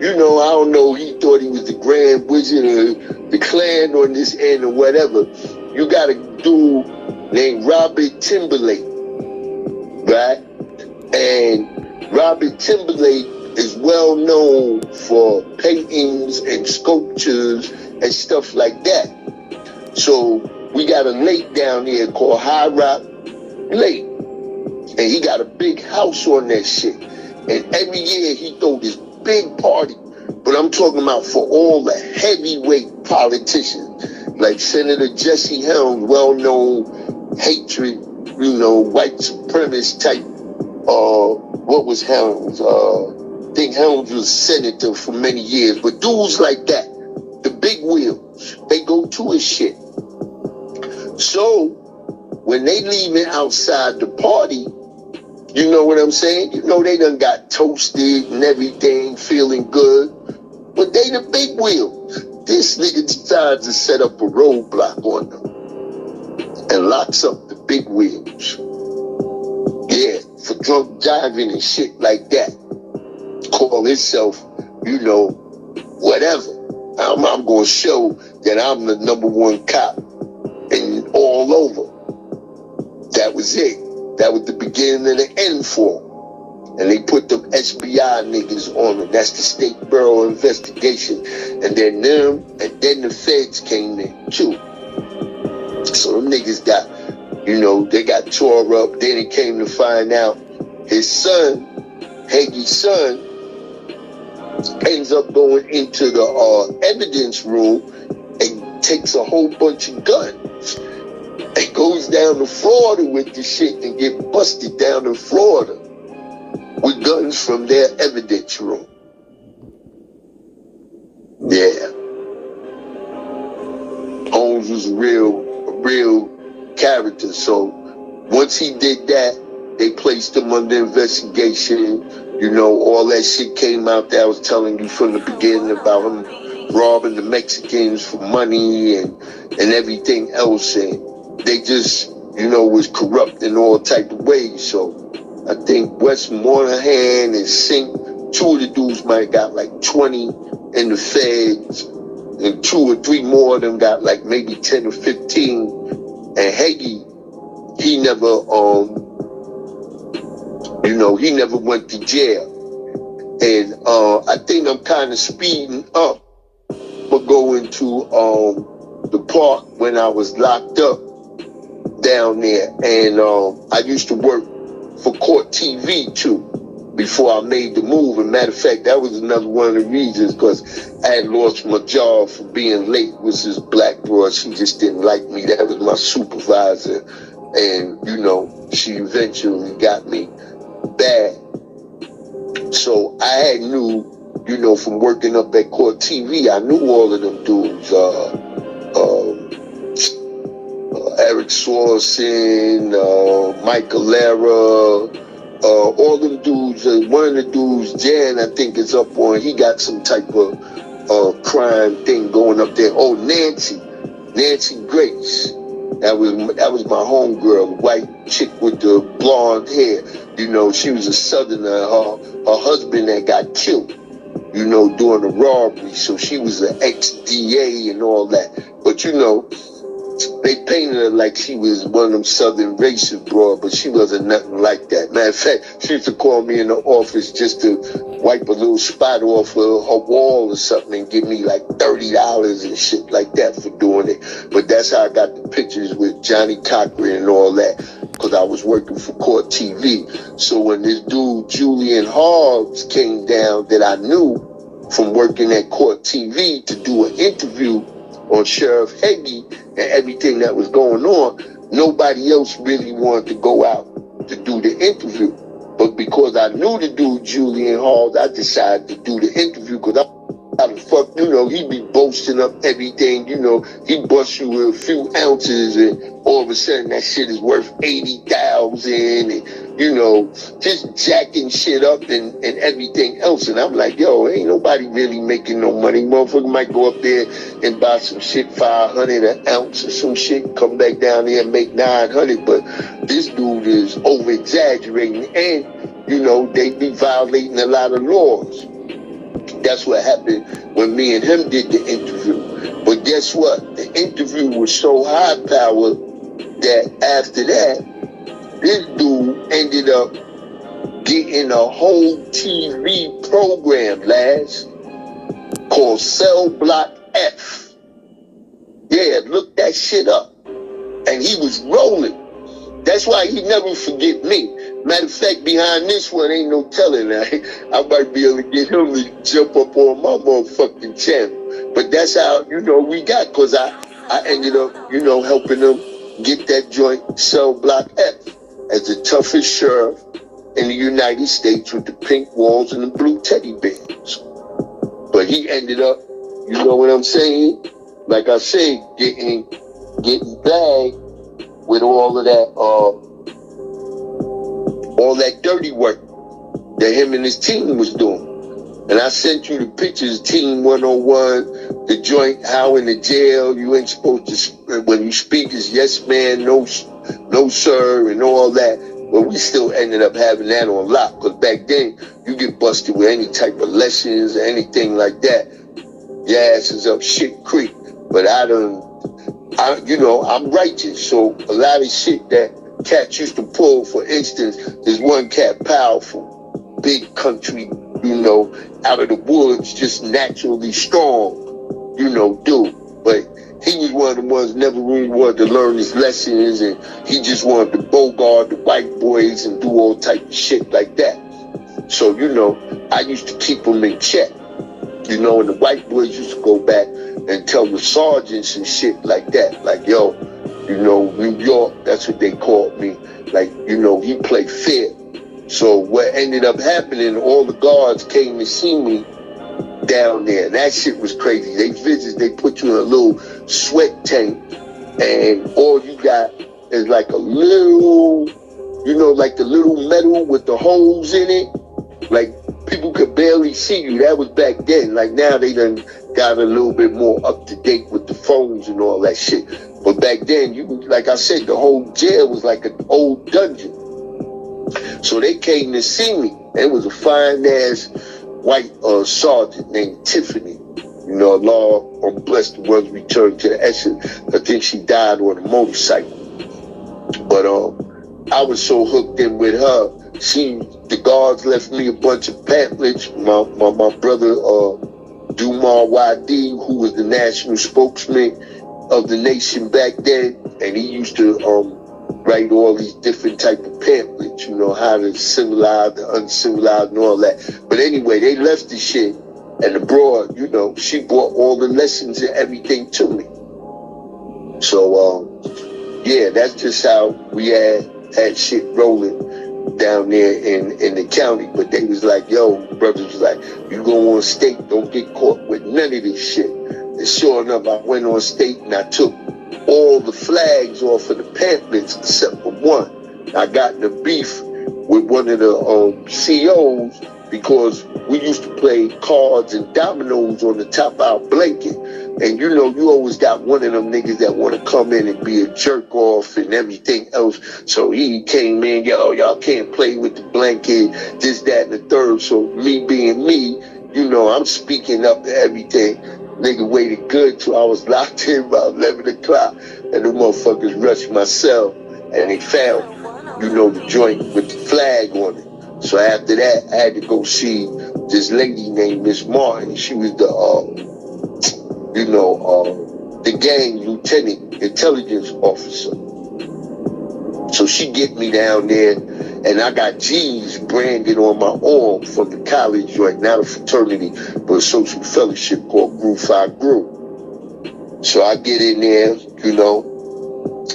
I don't know, he thought he was the Grand Wizard or the Klan on this end or whatever. You got a dude named Robert Timberlake, right? And Robert Timberlake is well known for paintings and sculptures and stuff like that. So we got a lake down here called High Rock Lake. And he got a big house on that shit. And every year he throw this big party. But I'm talking about for all the heavyweight politicians. Like Senator Jesse Helms, well-known hatred, white supremacist type. What was Helms? I think Helms was senator for many years. But dudes like that, the big wheels, they go to his shit. So, when they leaving outside the party, you know what I'm saying? They done got toasted and everything, feeling good. But they the big wheels. This nigga decides to set up a roadblock on them and locks up the big wheels. Yeah, for drunk driving and shit like that. Call himself, whatever. I'm going to show that I'm the number one cop and all over. That was it. That was the beginning of the end for him. And they put them SBI niggas on them. That's the State Bureau Investigation. And then the feds came in too. So them niggas got, they got tore up. Then it came to find out his son, Hege's son, ends up going into the evidence room and takes a whole bunch of guns. And goes down to Florida with the shit and get busted down in Florida with guns from their evidence room. Yeah. Holmes was a real character. So once he did that, they placed him under investigation. All that shit came out that I was telling you from the beginning about him robbing the Mexicans for money and everything else. And they just, was corrupt in all type of ways. So I think Wes Monahan and Sink, two of the dudes might have got like 20 in the feds, and 2 or 3 more of them got like maybe 10 or 15. And Hege, he never, he never went to jail. And I think I'm kind of speeding up for going to the park when I was locked up down there. And I used to work for Court TV too before I made the move. And matter of fact, that was another one of the reasons, because I had lost my job for being late. Was this black broad? She just didn't like me. That was my supervisor. And, she eventually got me bad. So I knew, from working up at Court TV, I knew all of them dudes. Eric Swanson, Mike Alera, all them dudes, one of the dudes, Jan, I think is up on, he got some type of crime thing going up there. Oh, Nancy Grace. That was my homegirl, white chick with the blonde hair. You know, she was a Southerner. Her husband that got killed, you know, during a robbery. So she was an ex-DA and all that. But, you know, they painted her like she was one of them Southern racist broad, but she wasn't nothing like that. Matter of fact, she used to call me in the office just to wipe a little spot off of her wall or something and give me like $30 and shit like that for doing it. But that's how I got the pictures with Johnny Cochran and all that, because I was working for Court TV. So when this dude, Julian Hobbs, came down that I knew from working at Court TV to do an interview on Sheriff Hege and everything that was going on, nobody else really wanted to go out to do the interview. But because I knew the dude, Julian Hall, I decided to do the interview because how the fuck, you know, he be boasting up everything, you know, he busts you with a few ounces and all of a sudden that shit is worth 80,000 and, you know, just jacking shit up and everything else. And I'm like, yo, ain't nobody really making no money. Motherfucker might go up there and buy some shit, 500 an ounce or some shit, come back down there and make 900. But this dude is over exaggerating and, you know, they be violating a lot of laws. That's what happened when me and him did the interview. But guess what? The interview was so high powered that after that, this dude ended up getting a whole TV program, lads, called Cell Block F. Yeah, look that shit up. And he was rolling. That's why he never forget me. Matter of fact, behind this one, ain't no telling. I might be able to get him to jump up on my motherfucking channel. But that's how, you know, we got, because I ended up, you know, helping them get that joint Cell Block F as the toughest sheriff in the United States with the pink walls and the blue teddy bears. But he ended up, you know what I'm saying? Like I say, getting bagged with all of that, all that dirty work that him and his team was doing. And I sent you the pictures, Team-101, the joint, how in the jail, you ain't supposed to, when you speak is yes man, no sir, and all that. But we still ended up having that on lock, because back then, you get busted with any type of lessons or anything like that. Your ass is up shit creek. But you know, I'm righteous, so a lot of shit that cats used to pull, for instance, there's one cat, Powerful, big country, you know, out of the woods, just naturally strong, you know, dude. But he was one of the ones never really wanted to learn his lessons, and he just wanted to bogart the white boys and do all type of shit like that. So, you know, I used to keep him in check, you know, and the white boys used to go back and tell the sergeants and shit like that, like, yo, you know, New York, that's what they called me. Like, you know, he played fair. So what ended up happening, all the guards came to see me down there. And that shit was crazy. They put you in a little sweat tank, and all you got is like a little, you know, like the little metal with the holes in it. Like, people could barely see you. That was back then. Like, now they done got a little bit more up to date with the phones and all that shit. But back then, like I said, the whole jail was like an old dungeon. So they came to see me. It was a fine-ass white sergeant named Tiffany. You know, Allah, bless the ones returned to the essence. I think she died on a motorcycle. But I was so hooked in with her. The guards left me a bunch of pamphlets. My brother, Dumar YD, who was the national spokesman of the nation back then, and he used to write all these different type of pamphlets, you know, how to civilize, the uncivilized, and all that. But anyway, they left the shit, and the broad, you know, she brought all the lessons and everything to me. So, yeah, that's just how we had shit rolling down there in the county. But they was like, yo, brothers was like, you go on state, don't get caught with none of this shit. And sure enough, I went on state and I took all the flags off of the pamphlets except for one. I got in a beef with one of the COs because we used to play cards and dominoes on the top of our blanket. And you know, you always got one of them niggas that want to come in and be a jerk off and everything else. So he came in, yo, y'all can't play with the blanket, this, that, and the third. So me being me, you know, I'm speaking up to everything. Nigga waited good till I was locked in by 11 o'clock. And the motherfuckers rushed my cell and they found, you know, the joint with the flag on it. So after that, I had to go see this lady named Miss Martin. She was the, the gang lieutenant intelligence officer. So she get me down there, and I got G's branded on my arm from the college, right now a fraternity, but a social fellowship called Group 5 Group. So I get in there, you know,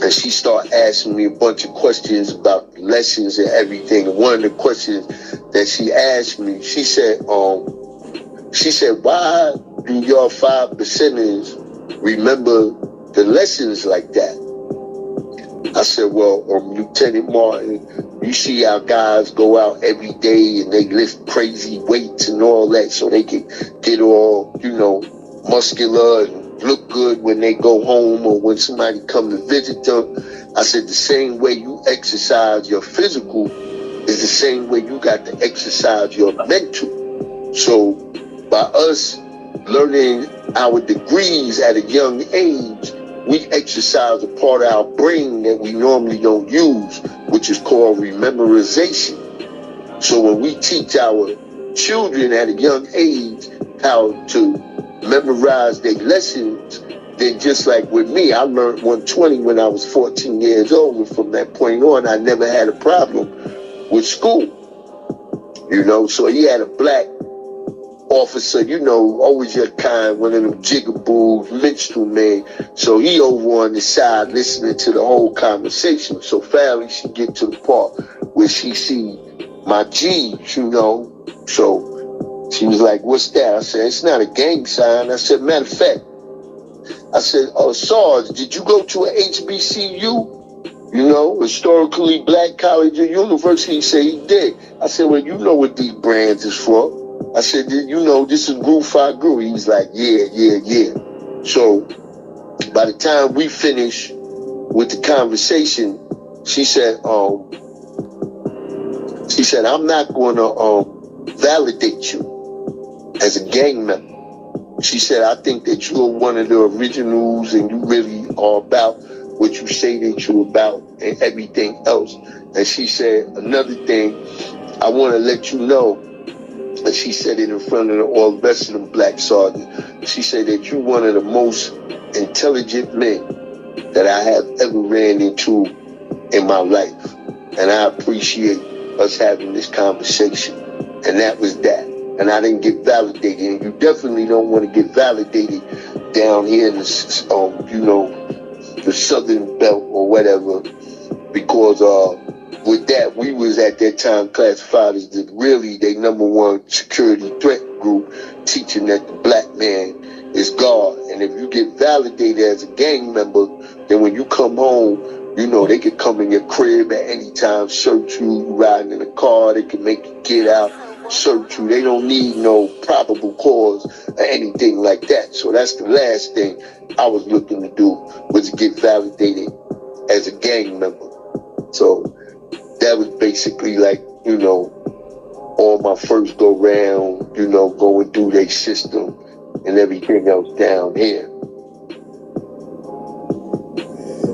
and she start asking me a bunch of questions about the lessons and everything. And one of the questions that she asked me, she said, why do y'all 5%ers remember the lessons like that? I said, well, Lieutenant Martin, you see our guys go out every day and they lift crazy weights and all that so they can get all, you know, muscular and look good when they go home or when somebody come to visit them. I said, the same way you exercise your physical is the same way you got to exercise your mental. So by us learning our degrees at a young age, we exercise a part of our brain that we normally don't use, which is called memorization. So when we teach our children at a young age how to memorize their lessons, then just like with me, I learned 120 when I was 14 years old, and from that point on, I never had a problem with school. You know, so he had a black officer, you know, always your kind, one of them jigaboos, minstrel man. So he over on the side listening to the whole conversation. So finally she get to the part where she see my G's, you know. So she was like, what's that? I said, it's not a gang sign. I said, matter of fact, I said, Sarge, did you go to a HBCU? You know, historically black college or university? He said he did. I said, well, you know what these brands is for. I said, you know, this is Group 5 Group. He was like, yeah. So by the time we finished with the conversation, she said, I'm not going to validate you as a gang member. She said, I think that you're one of the originals and you really are about what you say that you're about and everything else. And she said, another thing, I want to let you know, and she said it in front of all the rest of them black sergeants, she said that you're one of the most intelligent men that I have ever ran into in my life. And I appreciate us having this conversation. And that was that. And I didn't get validated. And you definitely don't want to get validated down here in the, you know, the Southern Belt or whatever, because with that, we was at that time classified as the really their #1 security threat group, teaching that the black man is God. And if you get validated as a gang member, then when you come home, you know, they could come in your crib at any time, search you, riding in a car, they can make you get out, search you. They don't need no probable cause or anything like that. So that's the last thing I was looking to do, was to get validated as a gang member. So that was basically like, you know, all my first go round, you know, going through their system and everything else down here.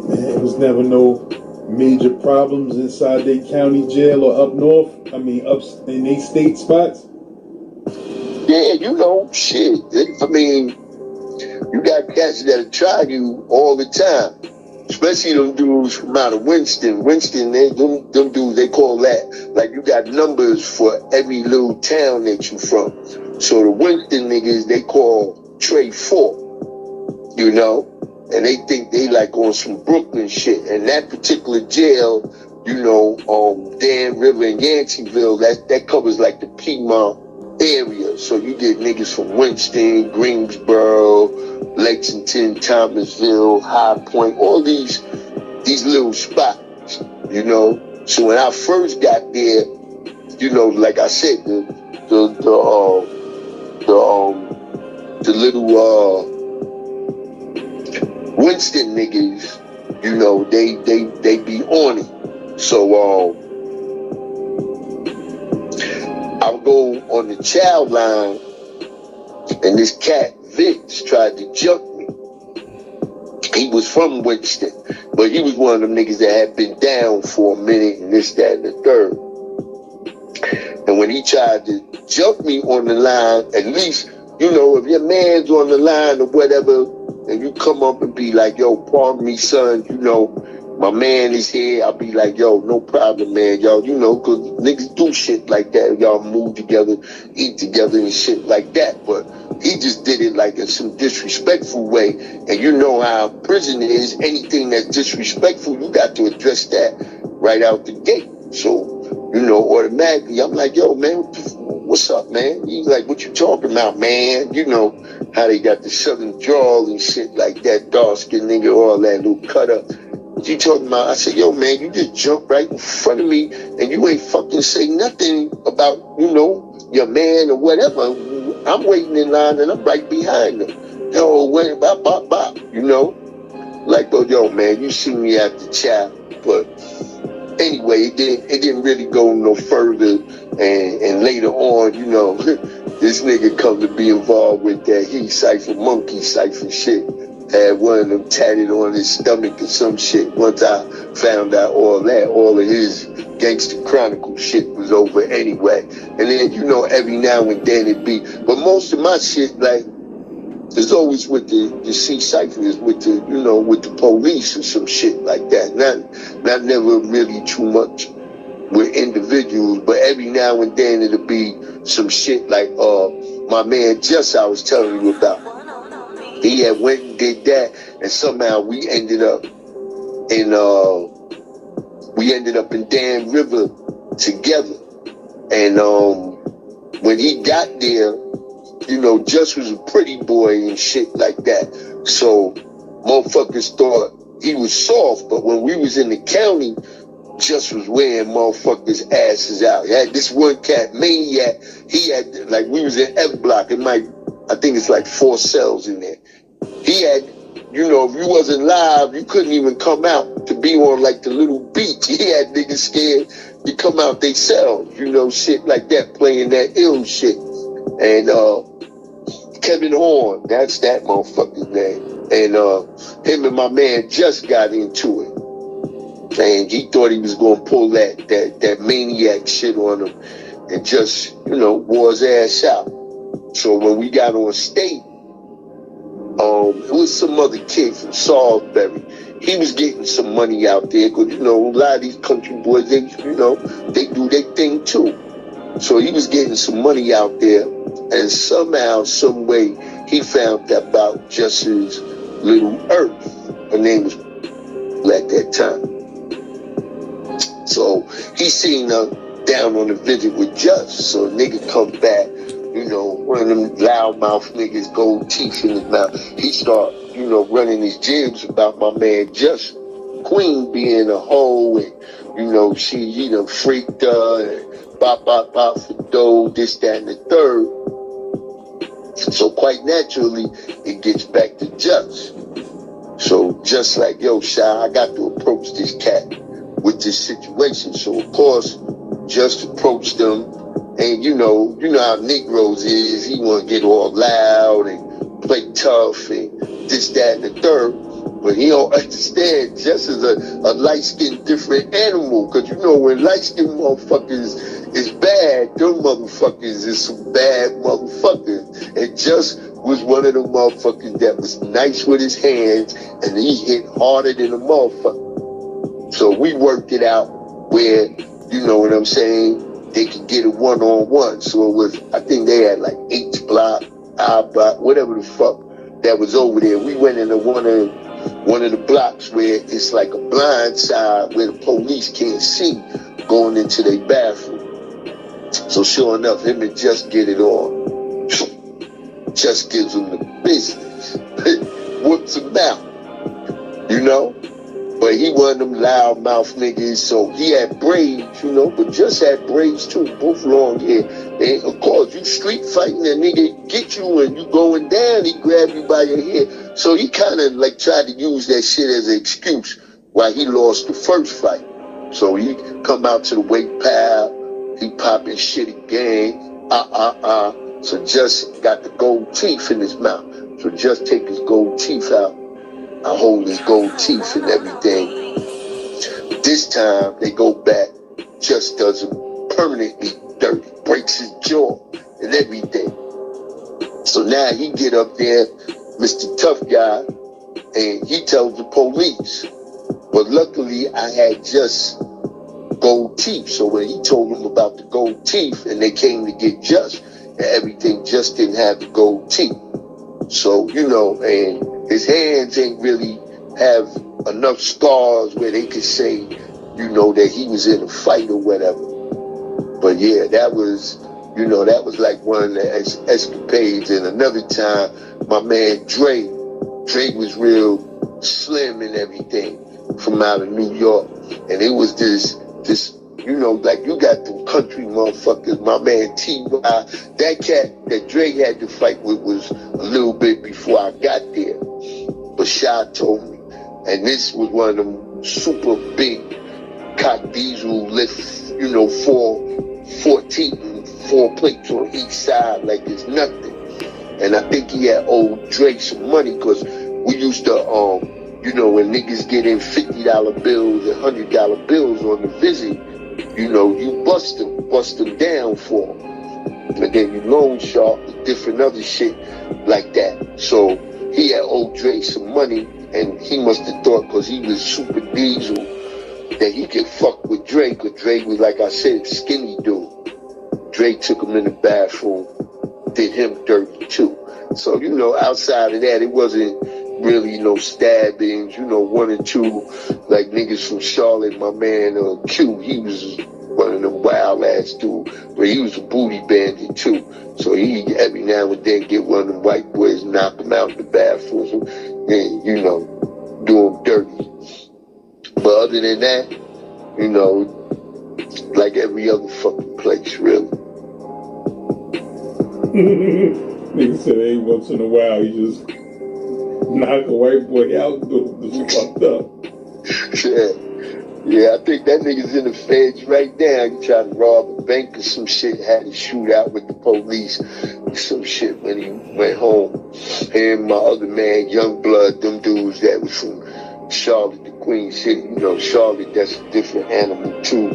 Man, it was never no major problems inside their county jail or up north. I mean, up in their state spots. Yeah, you know, shit. I mean, you got cats that'll try you all the time. Especially them dudes from out of Winston. Winston, them dudes, they call that, like you got numbers for every little town that you from. So the Winston niggas, they call Trey 4, you know? And they think they like on some Brooklyn shit. And that particular jail, you know, Dan River and Yanceyville, that covers like the Piedmont area. So you get niggas from Winston, Greensboro, Lexington, Thomasville, High Point, all these little spots, you know. So when I first got there, you know, like I said, the little Winston niggas, you know, they be on it. So I'll go on the child line, and this cat Vince tried to jump me. He was from Winston, but he was one of them niggas that had been down for a minute and this, that, and the third. And when he tried to jump me on the line, at least, you know, if your man's on the line or whatever, and you come up and be like, yo, pardon me, son, you know, my man is here, I'll be like, yo, no problem, man, y'all, you know, because niggas do shit like that. Y'all move together, eat together and shit like that. But he just did it like in some disrespectful way. And you know how prison is. Anything that's disrespectful, you got to address that right out the gate. So, you know, automatically, I'm like, yo, man, what's up, man? He's like, what you talking about, man? You know how they got the southern drawl and shit like that, dark-skinned nigga, all that little cut up. What you talking about? I said, yo, man, you just jumped right in front of me and you ain't fucking say nothing about, you know, your man or whatever. I'm waiting in line and I'm right behind him. Yo, wait, bop, bop, bop, you know? Like, oh, yo, man, you see me at the chat, but anyway, it didn't really go no further, and later on, you know, this nigga come to be involved with that he cipher, monkey cipher shit. Had one of them tatted on his stomach or some shit. Once I found out all that, all of his Gangster Chronicle shit was over anyway. And then, you know, every now and then it be, but most of my shit, like, it's always with the C cipher is with the, you know, with the police or some shit like that. Not never really too much with individuals, but every now and then it'll be some shit like my man Just I was telling you about. He had went and did that, and somehow we ended up in Dan River together. And when he got there, you know, Just was a pretty boy and shit like that. So motherfuckers thought he was soft, but when we was in the county, Just was wearing motherfuckers' asses out. He had this one cat, Maniac, he had, like, we was in F Block, I think it's like 4 cells in there. He had, you know, if you wasn't live, you couldn't even come out to be on like the little beach. He had niggas scared to come out they cells, you know, shit like that, playing that ill shit. And Kevin Horn, that's that motherfucker's name. And him and my man Just got into it. And he thought he was gonna pull that Maniac shit on him and just, you know, wore his ass out. So when we got on state, it was some other kid from Salisbury. He was getting some money out there because, you know, a lot of these country boys, they, you know, they do their thing too. So he was getting some money out there, and somehow, some way, he found out about Just's little Earth. Her name was at that time. So he seen her down on the visit with Just. So a nigga come back, you know, one of them loudmouth niggas, gold teeth in his mouth. He start, you know, running his jibs about my man Just. Queen being a hoe, and, you know, he done freaked her, and bop, bop, bop for dough, this, that, and the third. So quite naturally, it gets back to Just. So Just like, yo, Shy, I got to approach this cat with this situation. So of course, Just approached him. And you know how Negroes is. He want to get all loud and play tough and this, that, and the third. But he don't understand. Just as a light-skinned different animal. Because you know when light-skinned motherfuckers is bad, them motherfuckers is some bad motherfuckers. And Just was one of them motherfuckers that was nice with his hands, and he hit harder than a motherfucker. So we worked it out where, you know what I'm saying, they could get a one-on-one. So it was, I think they had like H block, I block, whatever the fuck that was over there. We went into one of the blocks where it's like a blind side where the police can't see going into their bathroom. So sure enough, him and Just get it on. Just gives him the business. Whoops him out. You know? But he one of them loudmouth niggas, so he had braids, you know, but just had braids too, both long hair. And of course, you street fighting, that nigga get you and you going down, he grab you by your hair. So he kind of like tried to use that shit as an excuse why he lost the first fight. So he come out to the weight pile, he popping shit again, So Just got the gold teeth in his mouth. So Just take his gold teeth out. I hold his gold teeth and everything. This time they go back. Just does him permanently dirty, breaks his jaw and everything. So now he get up there, Mr. Tough Guy, and he tells the police. But luckily I had Just gold teeth. So when he told them about the gold teeth and they came to get Just and everything, Just didn't have the gold teeth. So, you know, and his hands ain't really have enough scars where they could say, you know, that he was in a fight or whatever. But yeah, that was, you know, that was like one of the escapades. And another time, my man Dre was real slim and everything from out of New York. And it was this, you know, like you got them country motherfuckers. My man T.Y., that cat that Dre had to fight with was a little bit before I got there. But Sha told me. And this was one of them super big cock diesel lift, you know, 14 and 4 plates on each side like it's nothing. And I think he had owed Dre some money because we used to, you know, when niggas get in $50 bills and $100 bills on the visit, you know, you bust them down for them. And then you loan shark and different other shit like that. So he had owed Dre some money, and he must have thought because he was super diesel that he could fuck with Dre, because Dre was, like I said, skinny dude. Dre took him in the bathroom, did him dirty too. So, you know, outside of that, it wasn't really no stabbings, you know, 1 or 2, like niggas from Charlotte. My man Q, he was one of them wild ass dudes, but he was a booty bandit too. So he every now and then get one of them white boys, knock him out in the bathroom, and, you know, do him dirty. But other than that, you know, like every other fucking place, really. Nigga said, hey, once in a while, you just knock a white boy out, just fucked up. Yeah, I think that nigga's in the feds right now. He tried to rob a bank or some shit, had a shootout with the police, some shit when he went home. Him, my other man, Young Blood, them dudes that was from Charlotte, the Queen City. You know, Charlotte, that's a different animal too,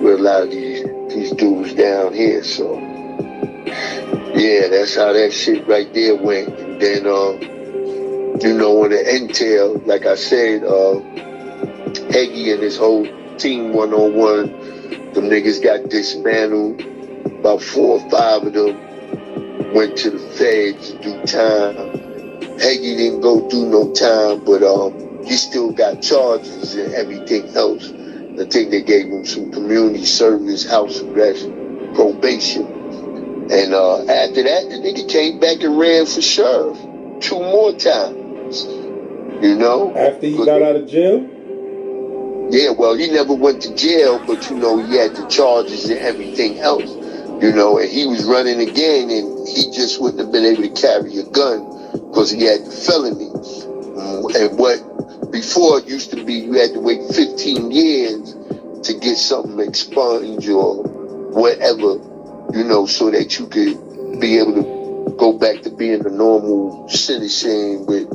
with a lot of these dudes down here. So, yeah, that's how that shit right there went. And then, you know, on the intel, like I said, Hege and his whole Team-101, them niggas got dismantled. About 4 or 5 of them went to the feds to do time. Hege didn't go do no time, but he still got charges and everything else. I think they gave him some community service, house arrest, probation. And after that, the nigga came back and ran for sheriff 2 more times. You know? After he got out of jail? Yeah, well, he never went to jail, but, you know, he had the charges and everything else. You know, and he was running again, and he just wouldn't have been able to carry a gun because he had the felony. And what before it used to be, you had to wait 15 years to get something expunged or whatever, you know, so that you could be able to go back to being a normal citizen with,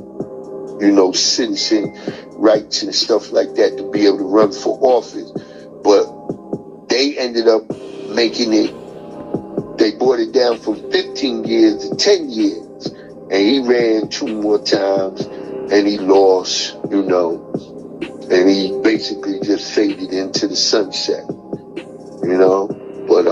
you know, citizen rights and stuff like that to be able to run for office. But they ended up making it, they brought it down from 15 years to 10 years. And he ran 2 more times and he lost, you know, and he basically just faded into the sunset, you know. But,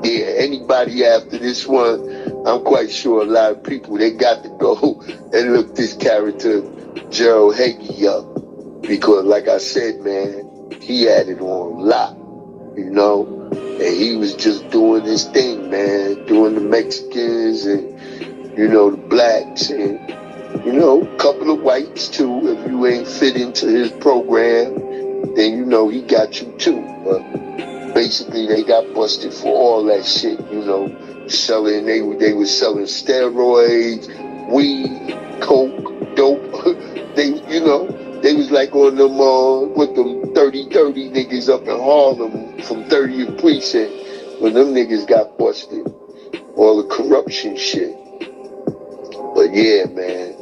yeah, anybody after this one, I'm quite sure a lot of people, they got to go and look this character, Gerald Hege, up. Because like I said, man, he had it on lock, you know. And he was just doing his thing, man, doing the Mexicans and, you know, the blacks. And You know, a couple of whites too. If you ain't fit into his program, then you know he got you too. But basically, they got busted for all that shit. You know, selling. They were selling steroids, weed, coke, dope. They was like on them with them 30-30 niggas up in Harlem from 30th Precinct when them niggas got busted. All the corruption shit. But yeah, man.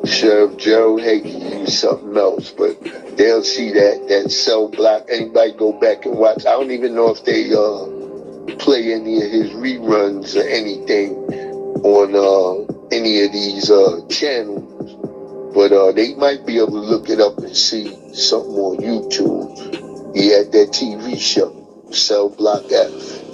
Sheriff Gerald Hege, he was something else. But they'll see that cell block. Anybody go back and watch. I don't even know if they play any of his reruns or anything on any of these channels. But they might be able to look it up and see something on YouTube. He had that TV show, Cell Block F.